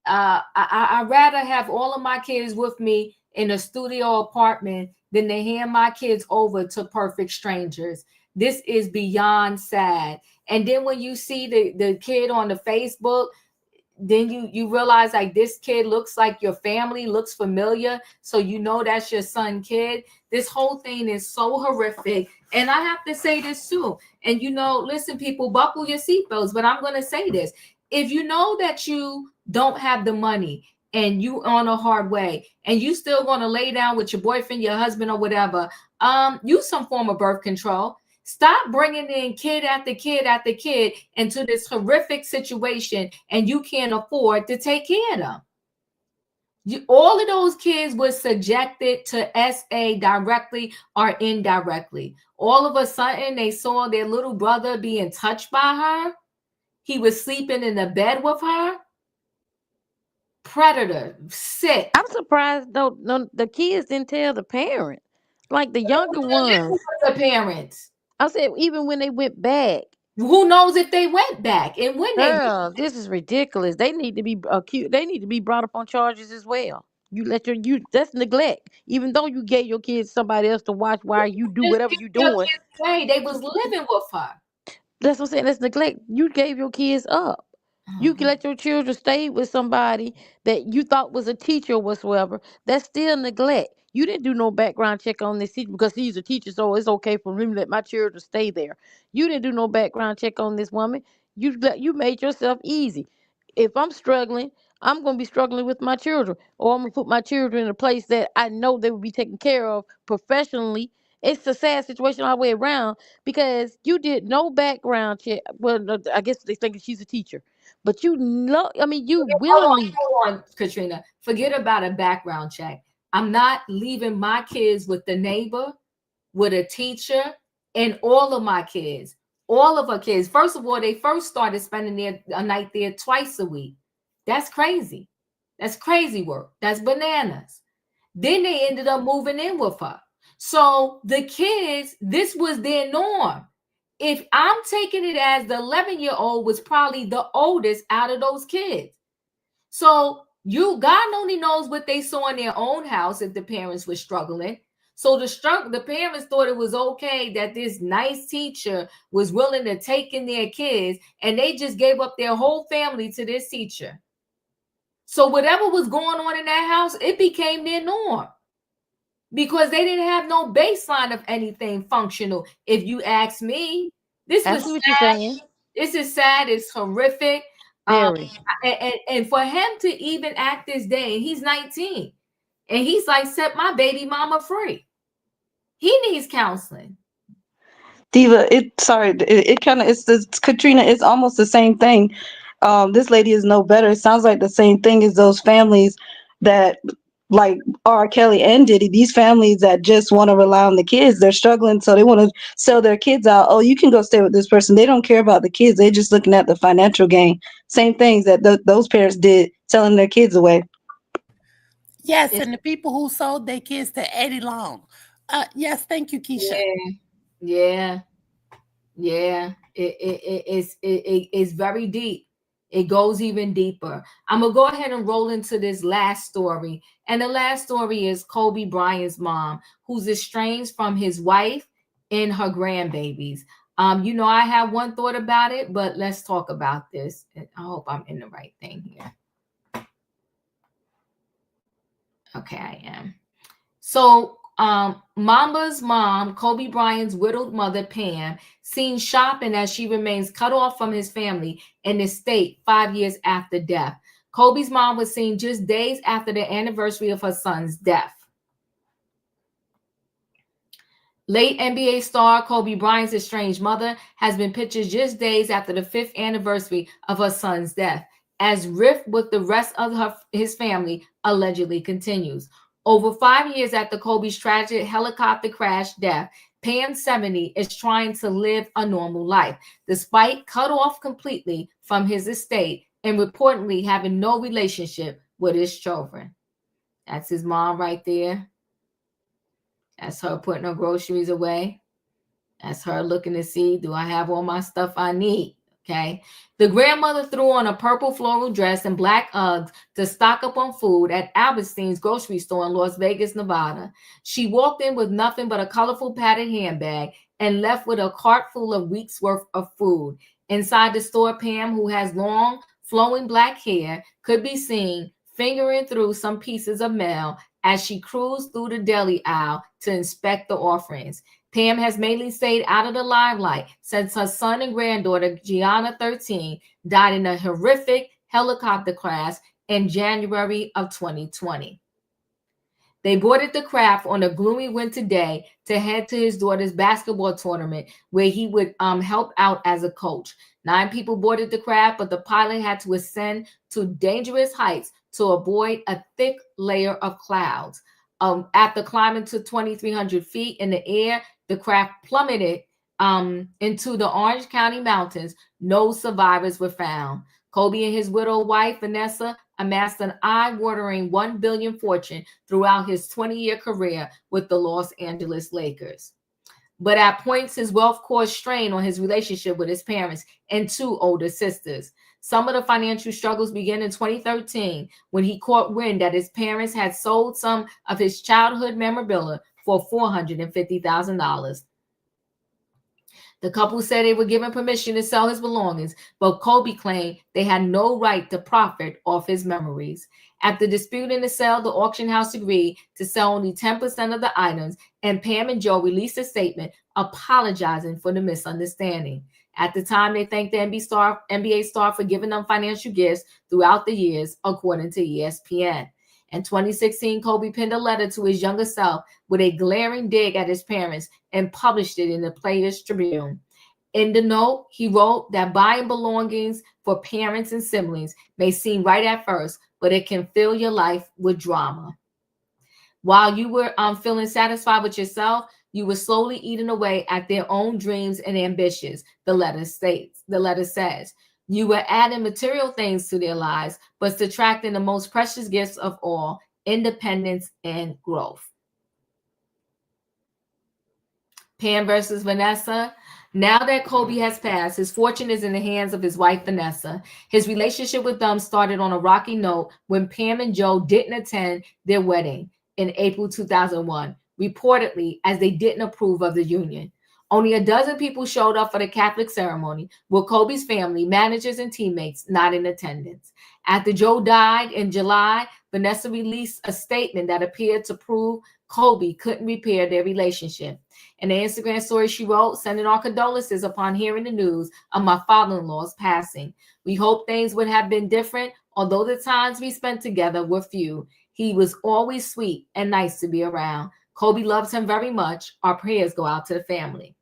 I'd rather have all of my kids with me in a studio apartment than to hand my kids over to perfect strangers. This is beyond sad. And then when you see the kid on the Facebook, then you realize like this kid looks like your family, looks familiar. So that's your son kid. This whole thing is so horrific. And I have to say this too. And listen, people, buckle your seatbelts. But I'm going to say this. If you know that you don't have the money and you on a hard way and you still going to lay down with your boyfriend, your husband or whatever, use some form of birth control. Stop bringing in kid after kid after kid into this horrific situation and you can't afford to take care of them. All of those kids were subjected to SA directly or indirectly. All of a sudden, they saw their little brother being touched by her. He was sleeping in the bed with her. Predator, sick. I'm surprised though. No, the kids didn't tell the parent, like the younger ones. The parents. I said even when they went back. Who knows if they went back and when Girl, this is ridiculous. They need to be accused. They need to be brought up on charges as well. That's neglect. Even though you gave your kids somebody else to watch while you do whatever you doing. They was living with her. That's what I'm saying. That's neglect. You gave your kids up. You can let your children stay with somebody that you thought was a teacher or whatsoever. That's still neglect. You didn't do no background check on this teacher because he's a teacher, so it's okay for him to let my children stay there. You didn't do no background check on this woman. You made yourself easy. If I'm struggling, I'm going to be struggling with my children, or I'm going to put my children in a place that I know they will be taken care of professionally. It's a sad situation all the way around because you did no background check. Well, no, I guess they think she's a teacher. But you willingly. Hold on, Katrina. Forget about a background check. I'm not leaving my kids with the neighbor, with a teacher, and all of my kids. All of our kids. First of all, they first started spending a night there twice a week. That's crazy. That's crazy work. That's bananas. Then they ended up moving in with her. So the kids, this was their norm. if I'm taking it as the 11-year-old was probably the oldest out of those kids. So God only knows what they saw in their own house if the parents were struggling. So the parents thought it was okay that this nice teacher was willing to take in their kids, and they just gave up their whole family to this teacher. So whatever was going on in that house, it became their norm because they didn't have no baseline of anything functional. If you ask me, this I was see what you're sad. saying. This is sad. It's horrific. Very. And for him to even act this day, he's 19, and he's like, set my baby mama free. He needs counseling. Diva, it kind of, it's Katrina, it's almost the same thing. This lady is no better. It sounds like the same thing as those families that, like R. Kelly and Diddy, these families that just want to rely on the kids. They're struggling, so they want to sell their kids out. Oh, you can go stay with this person. They don't care about the kids. They're just looking at the financial gain. Same things that those parents did, selling their kids away. Yes, and the people who sold their kids to Eddie Long. Yes, thank you, Keisha. Yeah. It's very deep. It goes even deeper. I'm gonna go ahead and roll into this last story. And the last story is Kobe Bryant's mom, who's estranged from his wife and her grandbabies. I have one thought about it, but let's talk about this. I hope I'm in the right thing here. Okay, I am. So Mamba's mom, Kobe Bryant's widowed mother, Pam, seen shopping as she remains cut off from his family in the state 5 years after death. Kobe's mom was seen just days after the anniversary of her son's death. Late NBA star Kobe Bryant's estranged mother has been pictured just days after the 5th anniversary of her son's death, as rift with the rest of his family allegedly continues. Over 5 years after Kobe's tragic helicopter crash death, Pam, 70, is trying to live a normal life, despite cut off completely from his estate and reportedly having no relationship with his children. That's his mom right there. That's her putting her groceries away. That's her looking to see, do I have all my stuff I need? Okay. The grandmother threw on a purple floral dress and black Uggs to stock up on food at Albertson's grocery store in Las Vegas, Nevada. She walked in with nothing but a colorful padded handbag and left with a cart full of weeks worth of food. Inside the store, Pam, who has long, flowing black hair, could be seen fingering through some pieces of mail as she cruised through the deli aisle to inspect the offerings. Pam has mainly stayed out of the limelight since her son and granddaughter, Gianna, 13, died in a horrific helicopter crash in January of 2020. They boarded the craft on a gloomy winter day to head to his daughter's basketball tournament, where he would help out as a coach. 9 people boarded the craft, but the pilot had to ascend to dangerous heights to avoid a thick layer of clouds. After climbing to 2,300 feet in the air, the craft plummeted into the Orange County mountains. No survivors were found. Kobe and his widowed wife, Vanessa, amassed an eye-watering $1 billion fortune throughout his 20-year career with the Los Angeles Lakers. But at points, his wealth caused strain on his relationship with his parents and 2 older sisters. Some of the financial struggles began in 2013 when he caught wind that his parents had sold some of his childhood memorabilia for $450,000. The couple said they were given permission to sell his belongings, but Kobe claimed they had no right to profit off his memories. After disputing the sale, the auction house agreed to sell only 10% of the items, and Pam and Joe released a statement apologizing for the misunderstanding. At the time, they thanked the NBA star for giving them financial gifts throughout the years, according to ESPN. In 2016, Kobe penned a letter to his younger self with a glaring dig at his parents and published it in the Players Tribune. In the note, he wrote that buying belongings for parents and siblings may seem right at first, but it can fill your life with drama. While you were feeling satisfied with yourself, you were slowly eating away at their own dreams and ambitions, the letter states. The letter says, you were adding material things to their lives, but subtracting the most precious gifts of all, independence and growth. Pam versus Vanessa. Now that Kobe has passed, his fortune is in the hands of his wife, Vanessa. His relationship with them started on a rocky note when Pam and Joe didn't attend their wedding in April 2001, reportedly as they didn't approve of the union. Only a dozen people showed up for the Catholic ceremony, with Kobe's family, managers, and teammates not in attendance. After Joe died in July, Vanessa released a statement that appeared to prove Kobe couldn't repair their relationship. In an Instagram story, she wrote, "Sending our condolences upon hearing the news of my father-in-law's passing. We hope things would have been different, although the times we spent together were few. He was always sweet and nice to be around. Kobe loves him very much. Our prayers go out to the family."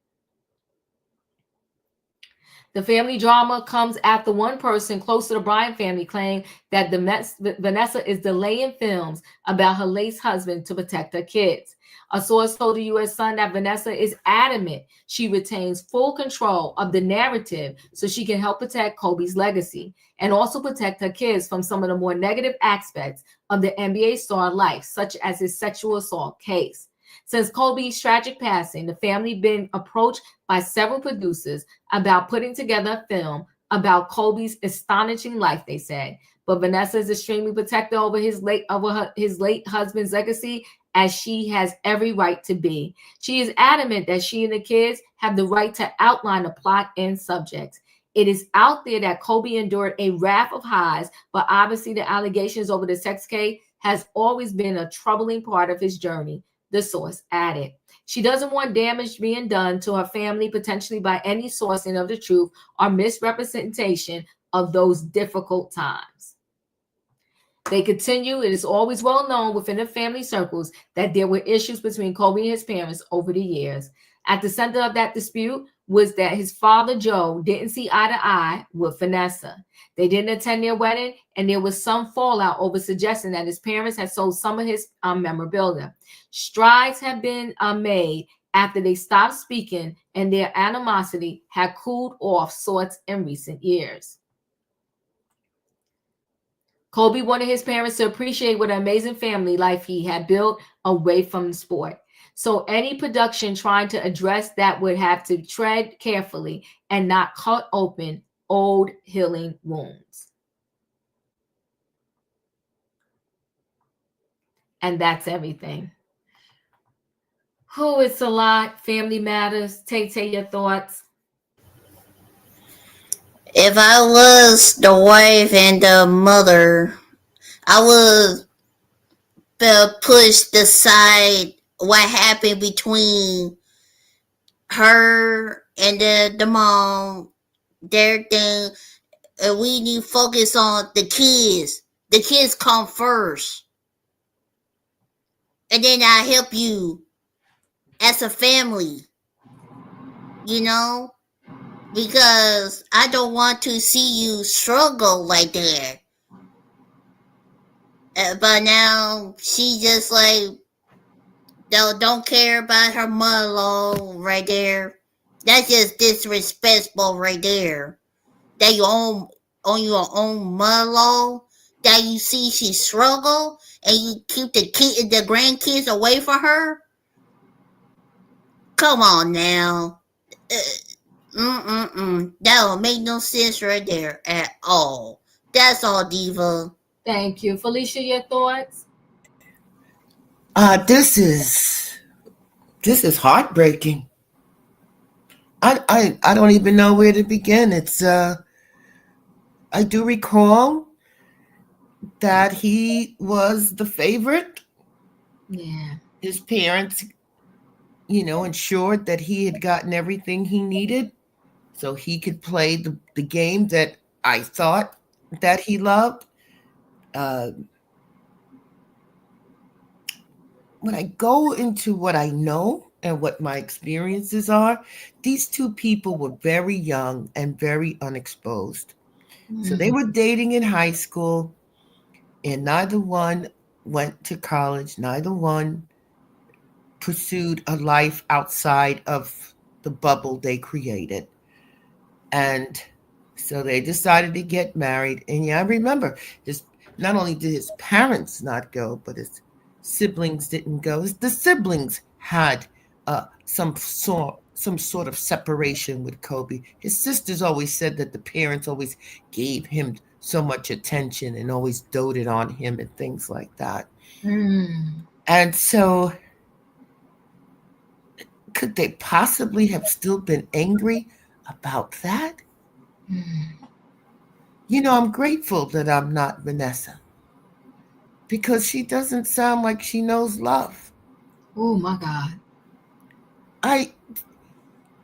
The family drama comes after one person close to the Bryant family claimed that Vanessa is delaying films about her late husband to protect her kids. A source told the U.S. Sun that Vanessa is adamant she retains full control of the narrative so she can help protect Kobe's legacy and also protect her kids from some of the more negative aspects of the NBA star life, such as his sexual assault case. Since Kobe's tragic passing, the family been approached by several producers about putting together a film about Kobe's astonishing life, they said. But Vanessa is extremely protective over his late husband's legacy, as she has every right to be. She is adamant that she and the kids have the right to outline the plot and subjects. It is out there that Kobe endured a raft of highs, but obviously the allegations over the sex case has always been a troubling part of his journey, the source added. She doesn't want damage being done to her family, potentially by any sourcing of the truth or misrepresentation of those difficult times. They continue, it is always well known within the family circles that there were issues between Kobe and his parents over the years. At the center of that dispute was that his father, Joe, didn't see eye to eye with Vanessa. They didn't attend their wedding, and there was some fallout over suggesting that his parents had sold some of his memorabilia. Strides have been made after they stopped speaking, and their animosity had cooled off sorts in recent years. Kobe wanted his parents to appreciate what an amazing family life he had built away from the sport. So any production trying to address that would have to tread carefully and not cut open old healing wounds. And that's everything. Oh, it's a lot. Family matters. Take your thoughts. If I was the wife and the mother, I would push aside what happened between her and the mom, their thing. We need to focus on the kids. The kids come first. And then I help you as a family. You know? Because I don't want to see you struggle like that. But now she just like don't care about her mother-in-law right there. That's just disrespectful right there. That you own your own mother-in-law, that you see she struggle and you keep the grandkids away from her. Come on now. That don't make no sense right there at all. That's all, Diva. Thank you. Felicia, your thoughts? This is heartbreaking. I don't even know where to begin. It's I do recall that he was the favorite. Yeah. His parents, ensured that he had gotten everything he needed so he could play the game that I thought that he loved. When I go into what I know and what my experiences are, these two people were very young and very unexposed. So they were dating in high school, and neither one went to college. Neither one pursued a life outside of the bubble they created. And so they decided to get married. And I remember not only did his parents not go, but his siblings didn't go. The siblings had some sort some sort of separation with Kobe. His sisters always said that the parents always gave him so much attention and always doted on him and things like that. And so, could they possibly have still been angry about that? You know, I'm grateful that I'm not Vanessa, because she doesn't sound like she knows love. Oh my God.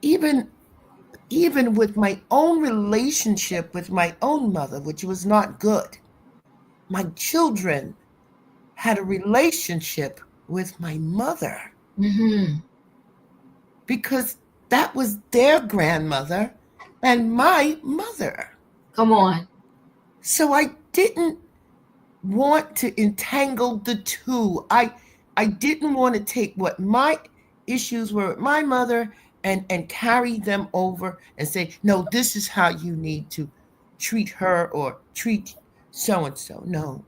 Even with my own relationship with my own mother, which was not good, my children had a relationship with my mother. Because that was their grandmother and my mother. Come on. So I didn't want to entangle the two. I didn't want to take what my issues were with my mother and carry them over and say, no, this is how you need to treat her or treat so-and-so. No.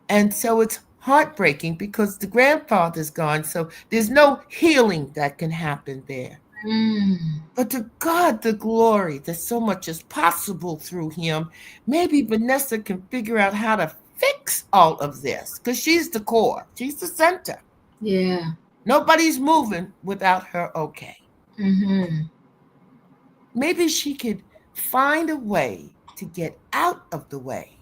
And so it's heartbreaking because the grandfather's gone, so there's no healing that can happen there. But to God the glory that so much is possible through him. Maybe Vanessa can figure out how to fix all of this, because she's the core. She's the center. Yeah. Nobody's moving without her okay. Maybe she could find a way to get out of the way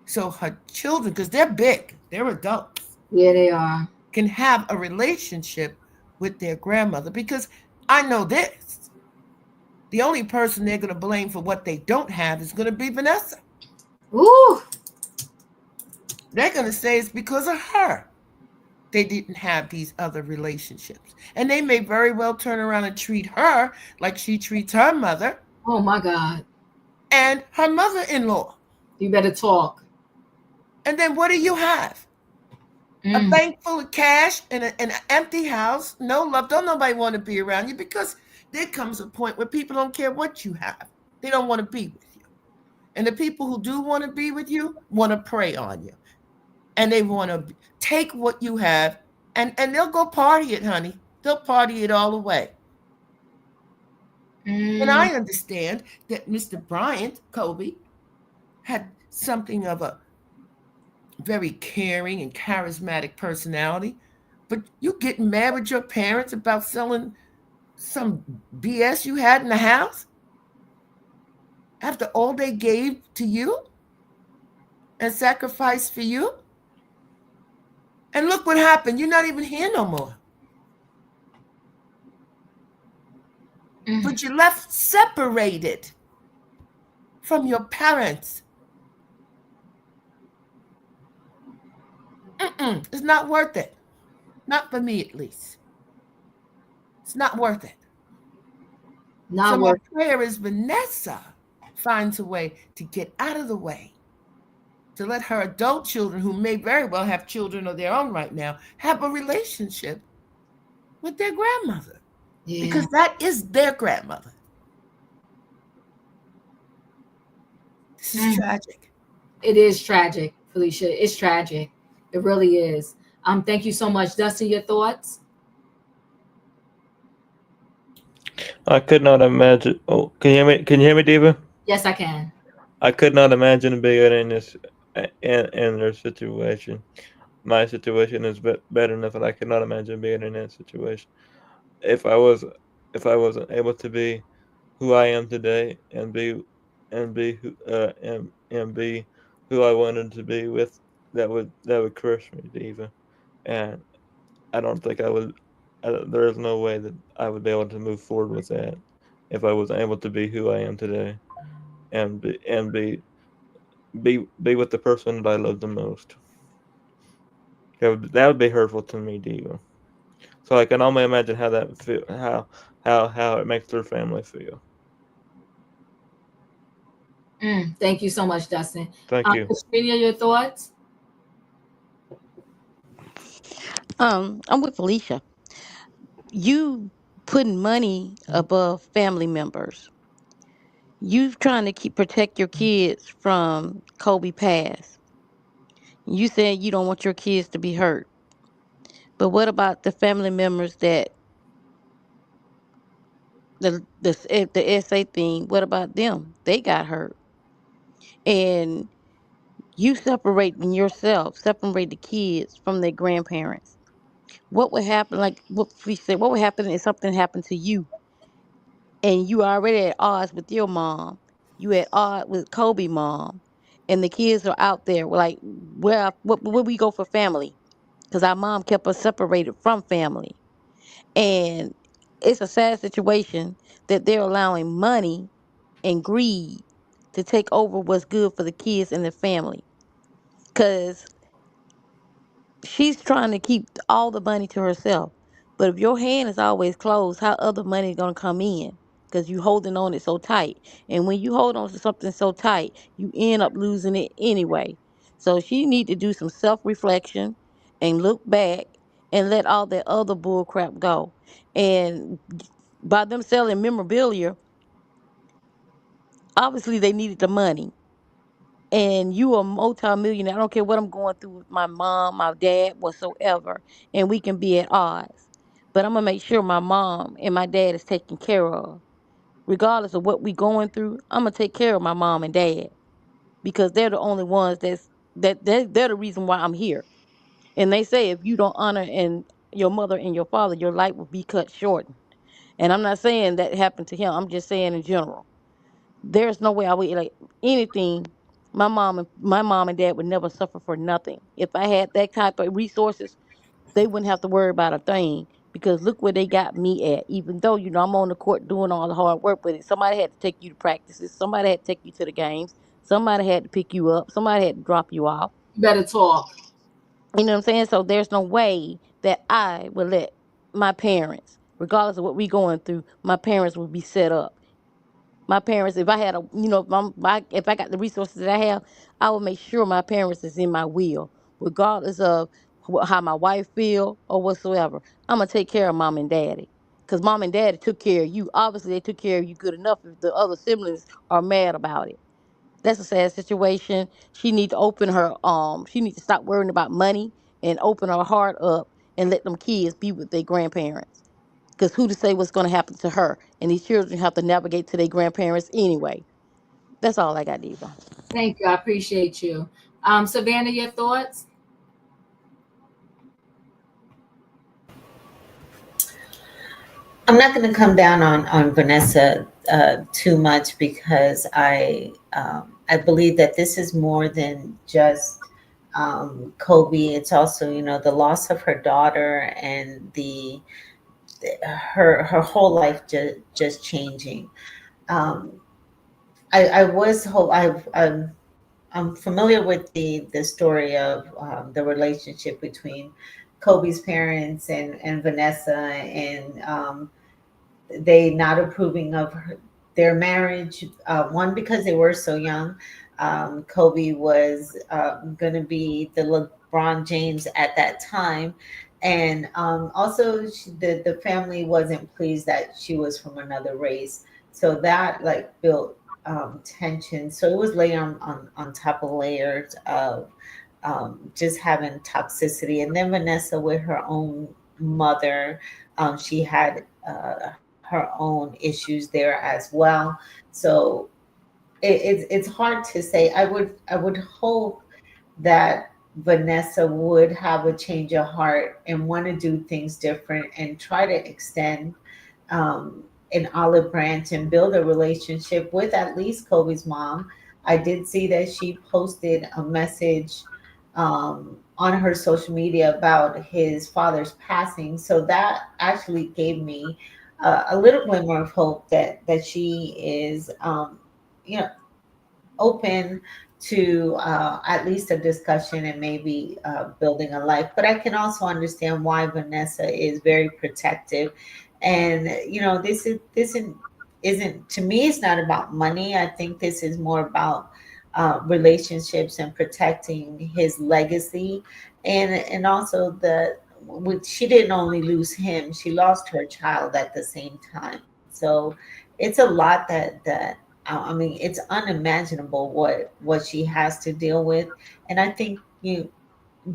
so her children, because they're big, they're adults. Yeah, they are. Can have a relationship with their grandmother, because I know this. The only person they're going to blame for what they don't have is going to be Vanessa. Ooh. They're going to say it's because of her they didn't have these other relationships. And they may very well turn around and treat her like she treats her mother. Oh, my God. And her mother-in-law. You better talk. And then what do you have? A bank full of cash and an empty house, no love. Don't nobody want to be around you, because there comes a point where people don't care what you have. They don't want to be with you. And the people who do want to be with you want to prey on you. And they want to take what you have, and they'll go party it, honey. They'll party it all away. And I understand that Mr. Bryant, Kobe, had something of a very caring and charismatic personality, but you getting mad with your parents about selling some BS you had in the house after all they gave to you and sacrificed for you? And look what happened. You're not even here no more. But you left separated from your parents. It's not worth it. Not for me, at least. It's not worth it. Not so worth my prayer is Vanessa finds a way to get out of the way, to let her adult children, who may very well have children of their own right now, have a relationship with their grandmother. Yeah. Because that is their grandmother. This is tragic. It is tragic, Felicia. It's tragic. It really is. Thank you so much. Dustin, your thoughts? I could not imagine. Oh, can you hear me? Can you hear me, Diva? Yes, I can. I could not imagine being in this in their situation. My situation is better enough, and I could not imagine being in that situation. If I wasn't able to be who I am today and be who I wanted to be with, that would crush me, Diva. And I don't think I would. There is no way that I would be able to move forward with that if I wasn't able to be who I am today, and be with the person that I love the most. That would be hurtful to me, Diva. So I can only imagine how that feel, how it makes their family feel. Thank you so much, Dustin. Thank you. Serena, your thoughts? I'm with Felicia. You putting money above family members. You trying to protect your kids from Kobe pass. You saying you don't want your kids to be hurt. But what about the family members that the SA thing, what about them? They got hurt. And you separating yourself, separate the kids from their grandparents. What would happen, like what we said, what would happen if something happened to you and you already at odds with your mom, you at odds with Kobe mom, and the kids are out there like, where we go for family? Because our mom kept us separated from family. And it's a sad situation that they're allowing money and greed to take over what's good for the kids and the family. Because she's trying to keep all the money to herself. But if your hand is always closed, how other money gonna come in? Because you holding on it so tight. And when you hold on to something so tight, you end up losing it anyway. So she need to do some self-reflection and look back and let all that other bull crap go. And by them selling memorabilia, obviously they needed the money. And you a multi-millionaire. I don't care what I'm going through with my mom, my dad, whatsoever, and we can be at odds. But I'm gonna make sure my mom and my dad is taken care of. Regardless of what we going through, I'm gonna take care of my mom and dad because they're the only ones they're the reason why I'm here. And they say if you don't honor and your mother and your father, your life will be cut short. And I'm not saying that happened to him. I'm just saying in general. There's no way I would like anything. My mom and dad would never suffer for nothing. If I had that type of resources, they wouldn't have to worry about a thing. Because look where they got me at. Even though I'm on the court doing all the hard work, but somebody had to take you to practices. Somebody had to take you to the games. Somebody had to pick you up. Somebody had to drop you off. Better talk. You know what I'm saying? So there's no way that I would let my parents, regardless of what we going through, my parents would be set up. My parents, if I had a, if I got the resources that I have, I would make sure my parents is in my will, regardless of how my wife feel or whatsoever. I'm gonna take care of mom and daddy, cause mom and daddy took care of you. Obviously, they took care of you good enough. If the other siblings are mad about it, that's a sad situation. She need to open her She need to stop worrying about money and open her heart up and let them kids be with their grandparents. Because who to say what's going to happen to her? And these children have to navigate to their grandparents anyway. That's all I got, Diva. Thank you. I appreciate you. Savannah, your thoughts? I'm not going to come down on Vanessa too much because I believe that this is more than just Kobe. It's also, the loss of her daughter and her whole life just changing. Um, I was hope I'm familiar with the story of the relationship between Kobe's parents and Vanessa, and they not approving of their marriage. One, because they were so young. Kobe was going to be the LeBron James at that time, and also the family wasn't pleased that she was from another race. So that like built tension. So it was layer on top of layers of just having toxicity. And then Vanessa with her own mother, she had her own issues there as well. So it's hard to say. I would hope that Vanessa would have a change of heart and want to do things different and try to extend an olive branch and build a relationship with at least Kobe's mom. I did see that she posted a message on her social media about his father's passing. So that actually gave me a little glimmer of hope that she is, you know, open to at least a discussion and maybe building a life. But I can also understand why Vanessa is very protective. And this isn't to me. It's not about money. I think this is more about relationships and protecting his legacy, and also she didn't only lose him; she lost her child at the same time. So it's a lot that I mean, it's unimaginable what she has to deal with, and I think you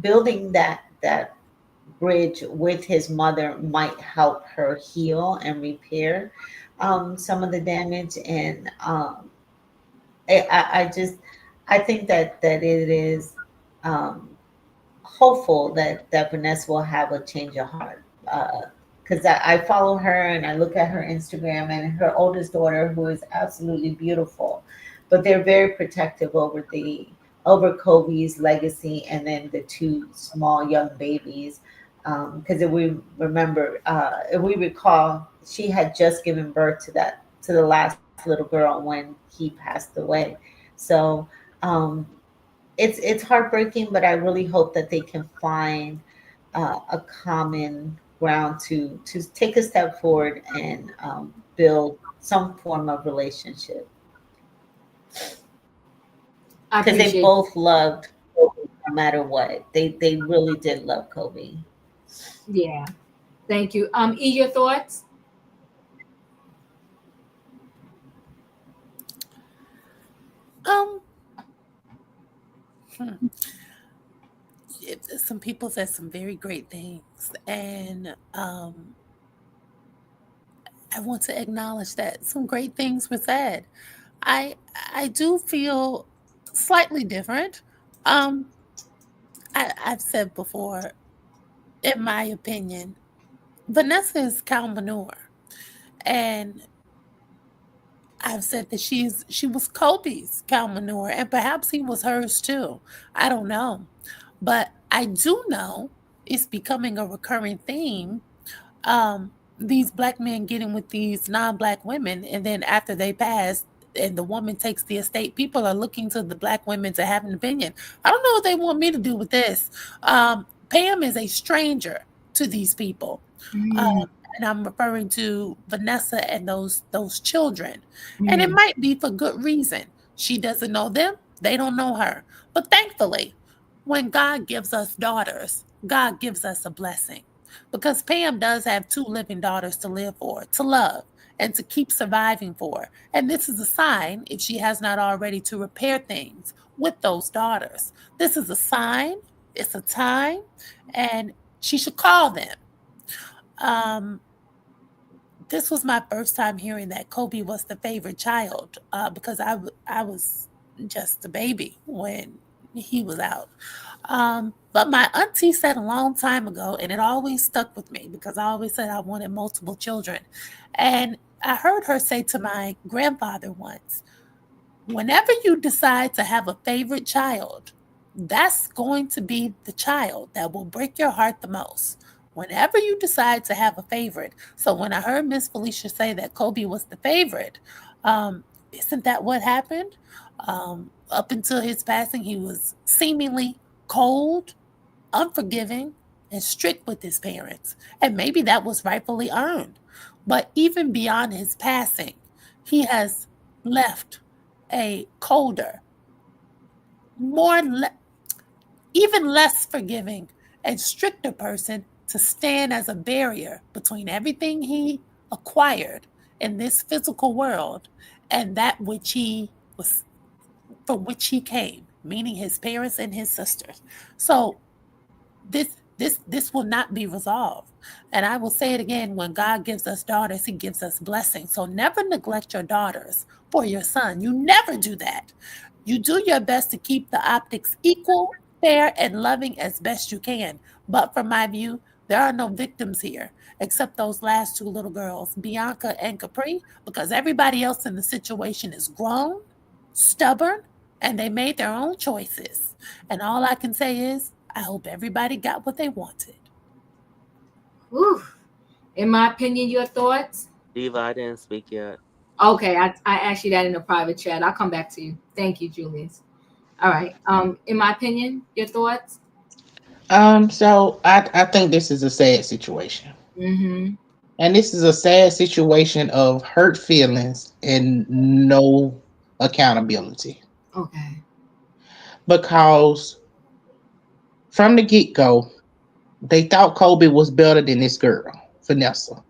building that bridge with his mother might help her heal and repair. some of the damage, and I think that it is um, hopeful that Vanessa will have a change of heart. Because I follow her and I look at her Instagram, and her oldest daughter, who is absolutely beautiful, but they're very protective over Kobe's legacy, and then the two small young babies. Because if we recall, she had just given birth to the last little girl when he passed away. So um, it's heartbreaking, but I really hope that they can find a common ground to take a step forward and build some form of relationship, I because they appreciate. both loved Kobe no matter what. They really did love Kobe. Yeah. Thank you. E, your thoughts? Um, hmm. Some people said some very great things, and I want to acknowledge that some great things were said. I I do feel slightly different. Um, I've said before, in my opinion, Vanessa is cow manure, and I've said that she was Kobe's cow manure, and perhaps he was hers too. I don't know, but I do know it's becoming a recurring theme. These black men getting with these non-black women, and then after they pass and the woman takes the estate, people are looking to the black women to have an opinion. I don't know what they want me to do with this. Pam is a stranger to these people. Mm, And I'm referring to Vanessa and those children. And it mm, might be for good reason. She doesn't know them, they don't know her. But thankfully, when God gives us daughters, God gives us a blessing. Because Pam does have two living daughters to live for, to love, and to keep surviving for. And this is a sign, if she has not already, to repair things with those daughters. This is a sign, it's a time, and she should call them. Um, this was my first time hearing that Kobe was the favorite child, because I was just a baby when he was out. But my auntie said a long time ago, and it always stuck with me because I always said I wanted multiple children. And I heard her say to my grandfather once, whenever you decide to have a favorite child, that's going to be the child that will break your heart the most. Whenever you decide to have a favorite. So when I heard Miss Felicia say that Kobe was the favorite, isn't that what happened? Up until his passing, he was seemingly cold, unforgiving, and strict with his parents. And maybe that was rightfully earned. But even beyond his passing, he has left a colder, more, even less forgiving and stricter person to stand as a barrier between everything he acquired in this physical world and that which he was, for which he came, meaning his parents and his sisters. So this will not be resolved. And I will say it again, when God gives us daughters, he gives us blessings. So never neglect your daughters for your son. You never do that. You do your best to keep the optics equal, fair, and loving as best you can. But from my view, there are no victims here except those last two little girls, Bianca and Capri, because everybody else in the situation is grown, stubborn, and they made their own choices. And all I can say is, I hope everybody got what they wanted. whew. In my opinion, your thoughts? Diva, I didn't speak yet. Okay, I asked you that in a private chat. I'll come back to you. Thank you, Julius. All right. In my opinion, your thoughts? So I think this is a sad situation. Mm-hmm. And this is a sad situation of hurt feelings and no accountability. Okay. Because from the get go, they thought Kobe was better than this girl, Vanessa.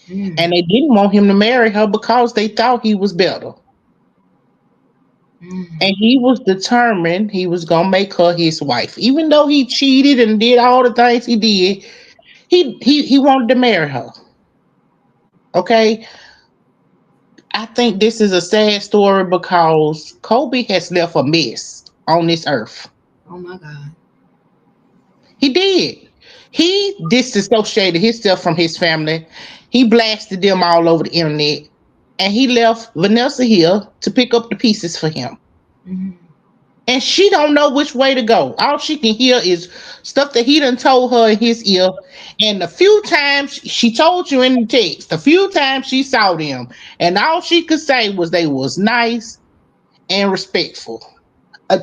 Mm, And they didn't want him to marry her because they thought he was better. mm, And he was determined he was gonna make her his wife. Even though he cheated and did all the things he did, he wanted to marry her. Okay. I think this is a sad story because Kobe has left a mess on this earth. Oh my God. He did. He disassociated himself from his family. He blasted them all over the internet. And he left Vanessa here to pick up the pieces for him. Mhm. And she don't know which way to go. All she can hear is stuff that he done told her in his ear. And the few times she told you in the text, the few times she saw them, and all she could say was they was nice and respectful. Uh,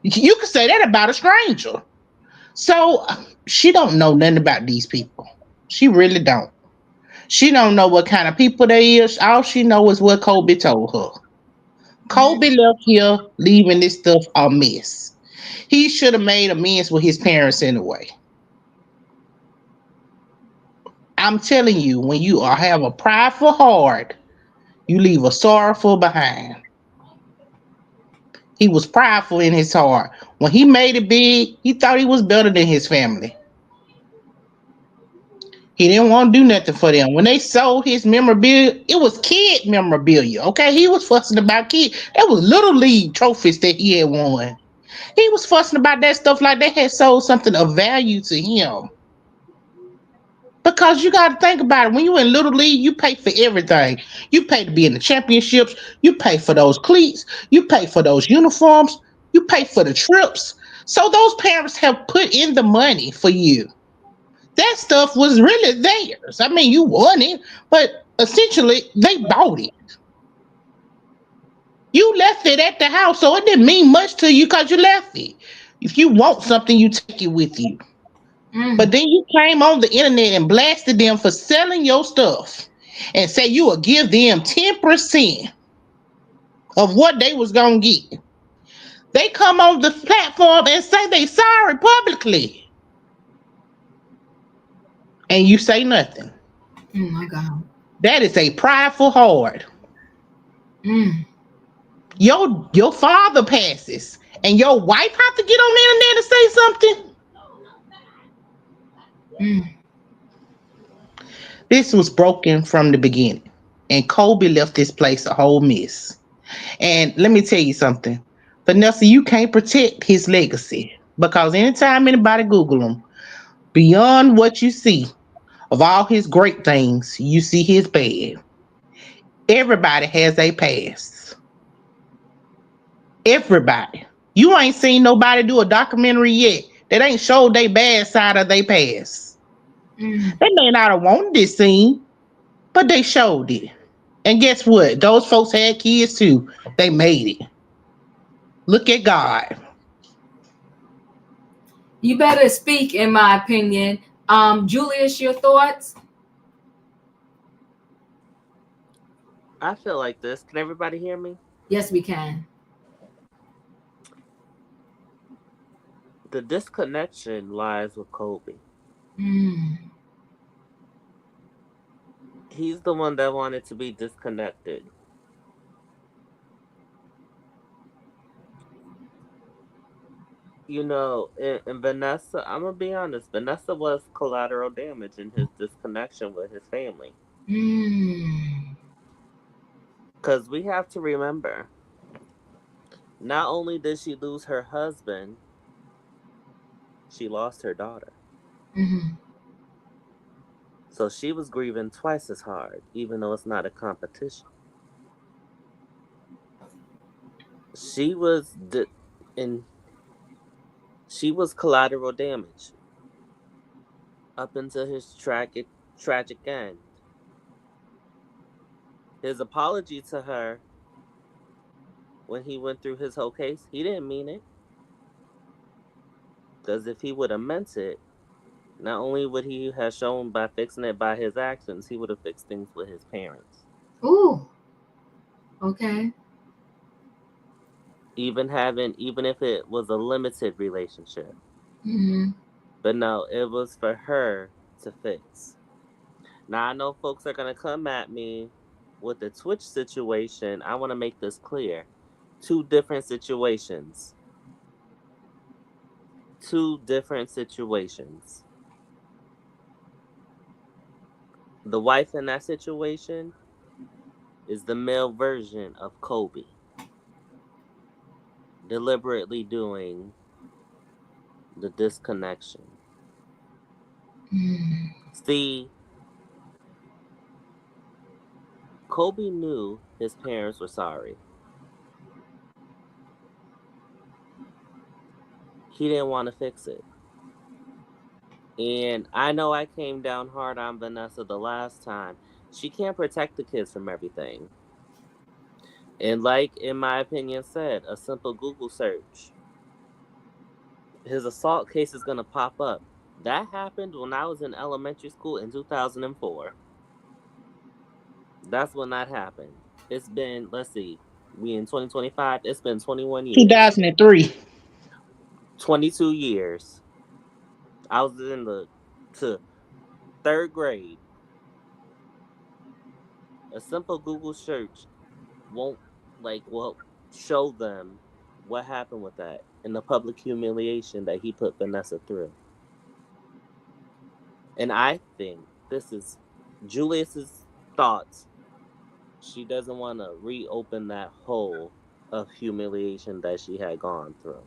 you could say that about a stranger. So she don't know nothing about these people. She really don't. She don't know what kind of people they is. All she know is what Kobe told her. Kobe left here leaving this stuff a mess. He should have made amends with his parents anyway. I'm telling you, when you have a prideful heart, you leave a sorrowful behind. He was prideful in his heart. When he made it big, he thought he was better than his family. He didn't want to do nothing for them. When they sold his memorabilia, it was kid memorabilia. Okay, he was fussing about kids. That was little league trophies that he had won. He was fussing about that stuff like they had sold something of value to him. Because you got to think about it. When you're in Little League, you pay for everything. You pay to be in the championships. You pay for those cleats. You pay for those uniforms. You pay for the trips. So those parents have put in the money for you. That stuff was really theirs. I mean, you won it, but essentially they bought it. You left it at the house, so it didn't mean much to you because you left it. If you want something, you take it with you. But then you came on the internet and blasted them for selling your stuff and say you would give them 10% of what they was going to get. They come on the platform and say they sorry publicly. And you say nothing. Oh my God. That is a prideful heart. Mm. Your father passes and your wife have to get on the internet and say something. Mm. This was broken from the beginning. And Kobe left this place a whole mess. And let me tell you something. Vanessa, you can't protect his legacy. Because anytime anybody Google him, beyond what you see of all his great things, you see his bad. Everybody has a past. Everybody. You ain't seen nobody do a documentary yet that ain't showed their bad side of their past. Mm. They may not have wanted this scene, but they showed it. And guess what? Those folks had kids too. They made it. Look at God. You better speak, in my opinion. Julius, your thoughts? I feel like this. Can everybody hear me? Yes, we can. The disconnection lies with Kobe. Mm. He's the one that wanted to be disconnected. You know, and Vanessa, I'm gonna be honest, Vanessa was collateral damage in his disconnection with his family. Mm. Because we have to remember, not only did she lose her husband, she lost her daughter. Mm-hmm. So she was grieving twice as hard, even though it's not a competition. She was in she was collateral damage up until his tragic end. His apology to her when he went through his whole case, he didn't mean it. Because if he would have meant it, not only would he have shown by fixing it by his actions, he would have fixed things with his parents. Ooh. Okay. Even if it was a limited relationship. Mm-hmm. But no, it was for her to fix. Now I know folks are gonna come at me with the Twitch situation. I want to make this clear. Two different situations. Two different situations. The wife in that situation is the male version of Kobe, deliberately doing the disconnection. See, Kobe knew his parents were sorry. He didn't want to fix it. And I know I came down hard on Vanessa the last time. She can't protect the kids from everything. And like in my opinion said, a simple Google search, his assault case is gonna pop up. That happened when I was in elementary school in 2004. That's when that happened. It's been, let's see, we in 2025, it's been 21 years. 2003. 22 years. I was in the to third grade. A simple Google search won't will show them what happened with that and the public humiliation that he put Vanessa through. And I think this is Julius's thoughts. She doesn't want to reopen that hole of humiliation that she had gone through.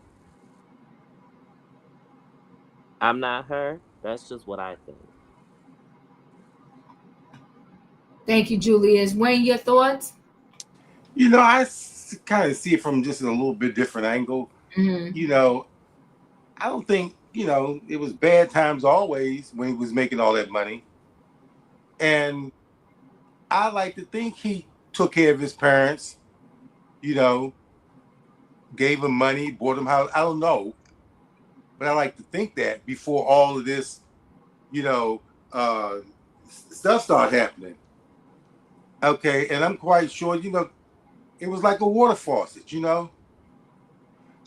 I'm not her. That's just what I think. Thank you, Julius. Wayne, your thoughts? You know, I kind of see it from just a little bit different angle. You know, I don't think, it was bad times always when he was making all that money. And I like to think he took care of his parents, gave him money, bought him house. I don't know. But I like to think that before all of this, stuff started happening. Okay, and I'm quite sure, it was like a water faucet,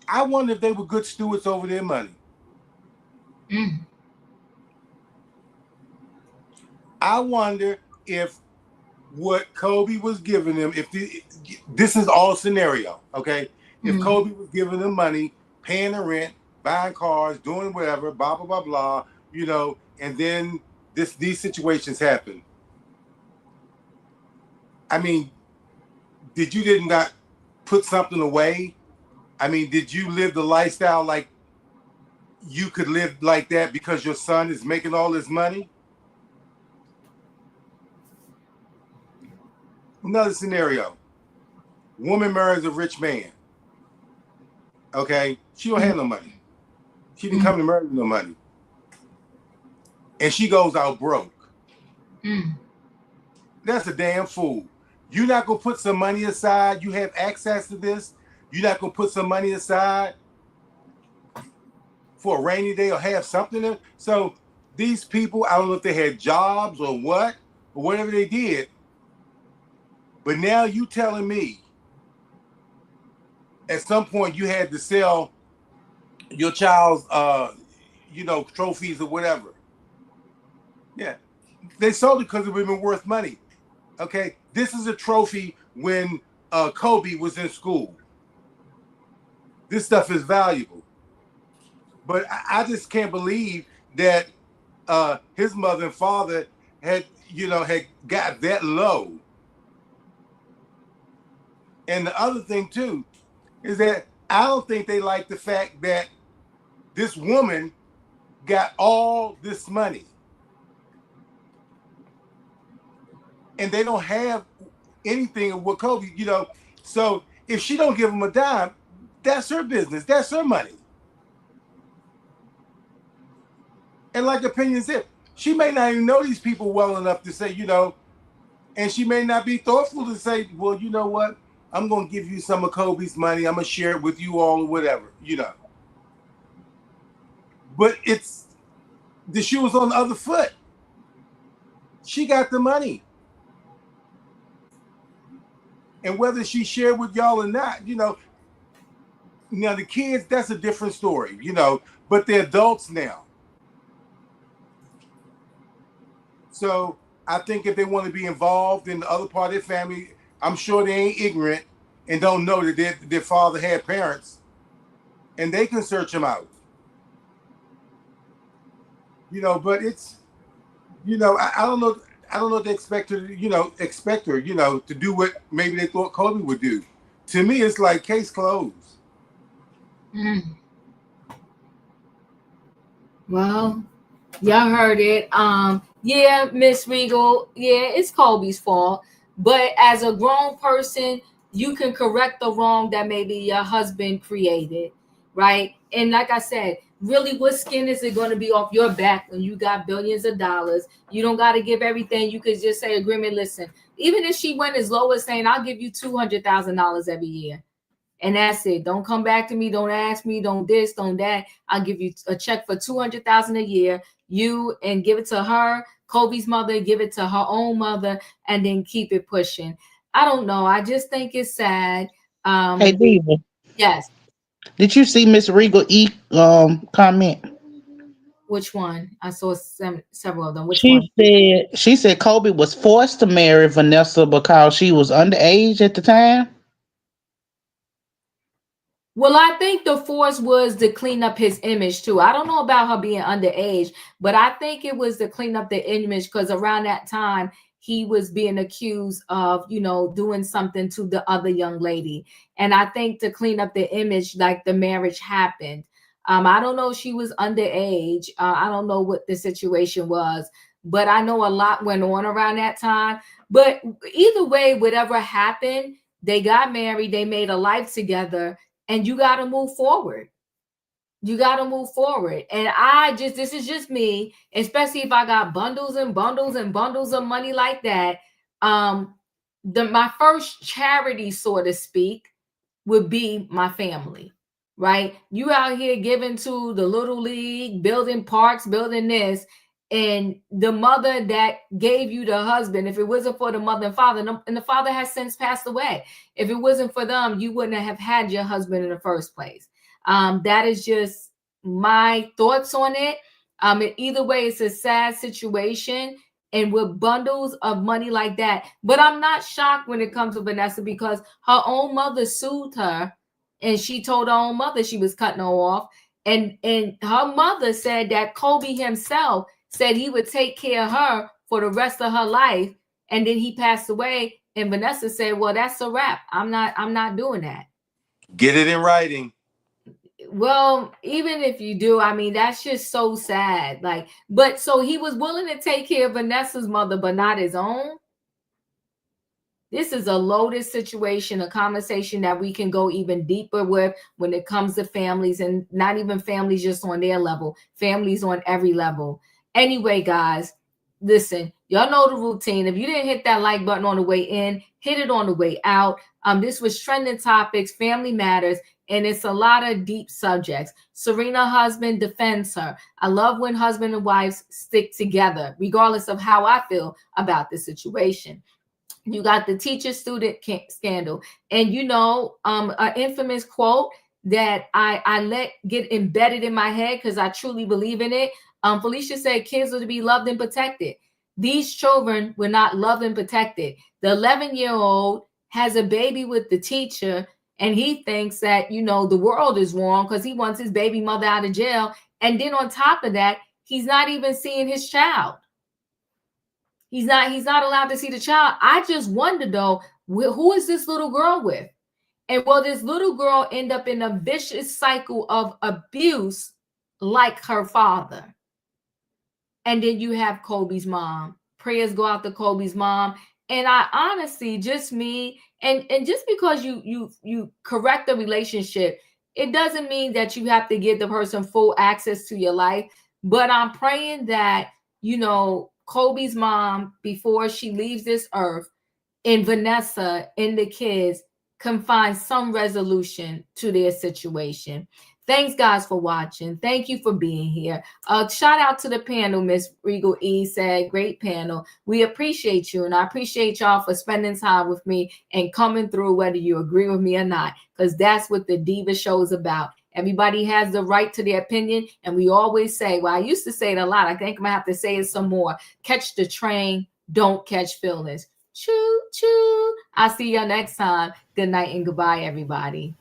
I wonder if they were good stewards over their money. I wonder if what Kobe was giving them, if this is all scenario, okay? If Kobe was giving them money, paying the rent, buying cars, doing whatever, blah, blah, blah, blah, and then these situations happen. I mean, did not put something away? I mean, did you live the lifestyle like you could live like that because your son is making all this money? Another scenario. Woman marries a rich man. Okay? She don't have no money. She didn't come to marry with no money. And she goes out broke. That's a damn fool. You're not going to put some money aside. You have access to this. You're not going to put some money aside for a rainy day or have something. So these people, I don't know if they had jobs or what, or whatever they did. But now you telling me at some point you had to sell your child's, trophies or whatever. Yeah. They sold it because it would have been worth money. Okay, this is a trophy when Kobe was in school. This stuff is valuable. But I just can't believe that his mother and father had got that low. And the other thing too is that I don't think they like the fact that this woman got all this money. And they don't have anything with Kobe, So if she don't give him a dime, that's her business. That's her money. And like opinions said, she may not even know these people well enough to say, and she may not be thoughtful to say, well, you know what? I'm going to give you some of Kobe's money. I'm going to share it with you all or whatever, But the shoe was on the other foot. She got the money. And whether she shared with y'all or not, now the kids, that's a different story, but they're adults now. So I think if they want to be involved in the other part of their family, I'm sure they ain't ignorant and don't know that their father had parents, and they can search them out. But it's, I don't know. I don't know if they expect her, to do what maybe they thought Kobe would do. To me, it's like case closed. Well, y'all heard it. Yeah, Miss Regal. Yeah, it's Kobe's fault. But as a grown person, you can correct the wrong that maybe your husband created, right? And like I said, really, what skin is it going to be off your back when you got billions of dollars? You don't got to give everything. You could just say agreement. Listen, even if she went as low as saying, "I'll give you $200,000 every year." And that's it. Don't come back to me. Don't ask me. Don't this. Don't that. I'll give you a check for $200,000 a year. You and give it to her, Kobe's mother. Give it to her own mother, and then keep it pushing. I don't know. I just think it's sad. Hey, Diva, Yes. did you see Miss Regal comment? Which one? I saw several of them. Which one? She said Kobe was forced to marry Vanessa because she was underage at the time. Well, I think the force was to clean up his image too. I don't know about her being underage, but I think it was to clean up the image because around that time he was being accused of, doing something to the other young lady. And I think to clean up the image, like the marriage happened. I don't know if she was underage. I don't know what the situation was, but I know a lot went on around that time. But either way, whatever happened, they got married, they made a life together. And you got to move forward. You got to move forward. And this is just me, especially if I got bundles and bundles and bundles of money like that. My first charity, so to speak, would be my family, right? You out here giving to the Little League, building parks, building this. And the mother that gave you the husband, if it wasn't for the mother and father, and the father has since passed away, if it wasn't for them, you wouldn't have had your husband in the first place. That is just my thoughts on it. Either way, it's a sad situation, and with bundles of money like that. But I'm not shocked when it comes to Vanessa because her own mother sued her, and she told her own mother she was cutting her off. And her mother said that Kobe himself said he would take care of her for the rest of her life, and then he passed away. And Vanessa said, "Well, that's a wrap. I'm not doing that." Get it in writing. Well, even if you do, I mean, that's just so sad. But so he was willing to take care of Vanessa's mother, but not his own. This is a loaded situation, a conversation that we can go even deeper with when it comes to families, and not even families just on their level, families on every level. Anyway, guys, listen, y'all know the routine. If you didn't hit that like button on the way in, hit it on the way out. This was Trending Topics, Family Matters, and it's a lot of deep subjects. Serena husband defends her. I love when husband and wives stick together, regardless of how I feel about the situation. You got the teacher-student scandal, and an infamous quote that I let get embedded in my head because I truly believe in it. Felicia said kids are to be loved and protected. These children were not loved and protected. The 11-year-old has a baby with the teacher, and he thinks that the world is wrong because he wants his baby mother out of jail. And then on top of that, he's not even seeing his child. He's not allowed to see the child. I just wonder though, who is this little girl with? And will this little girl end up in a vicious cycle of abuse like her father? And then you have Kobe's mom. Prayers go out to Kobe's mom. And I honestly, just me, and just because you correct the relationship, it doesn't mean that you have to give the person full access to your life. But I'm praying that, Kobe's mom, before she leaves this earth, and Vanessa and the kids can find some resolution to their situation. Thanks, guys, for watching. Thank you for being here. Shout out to the panel. Miss Regal E said, great panel. We appreciate you, and I appreciate y'all for spending time with me and coming through, whether you agree with me or not, because that's what the Diva Show is about. Everybody has the right to their opinion, and we always say, well, I used to say it a lot. I think I'm going to have to say it some more. Catch the train, don't catch feelings. Choo, choo. I'll see you next time. Good night and goodbye, everybody.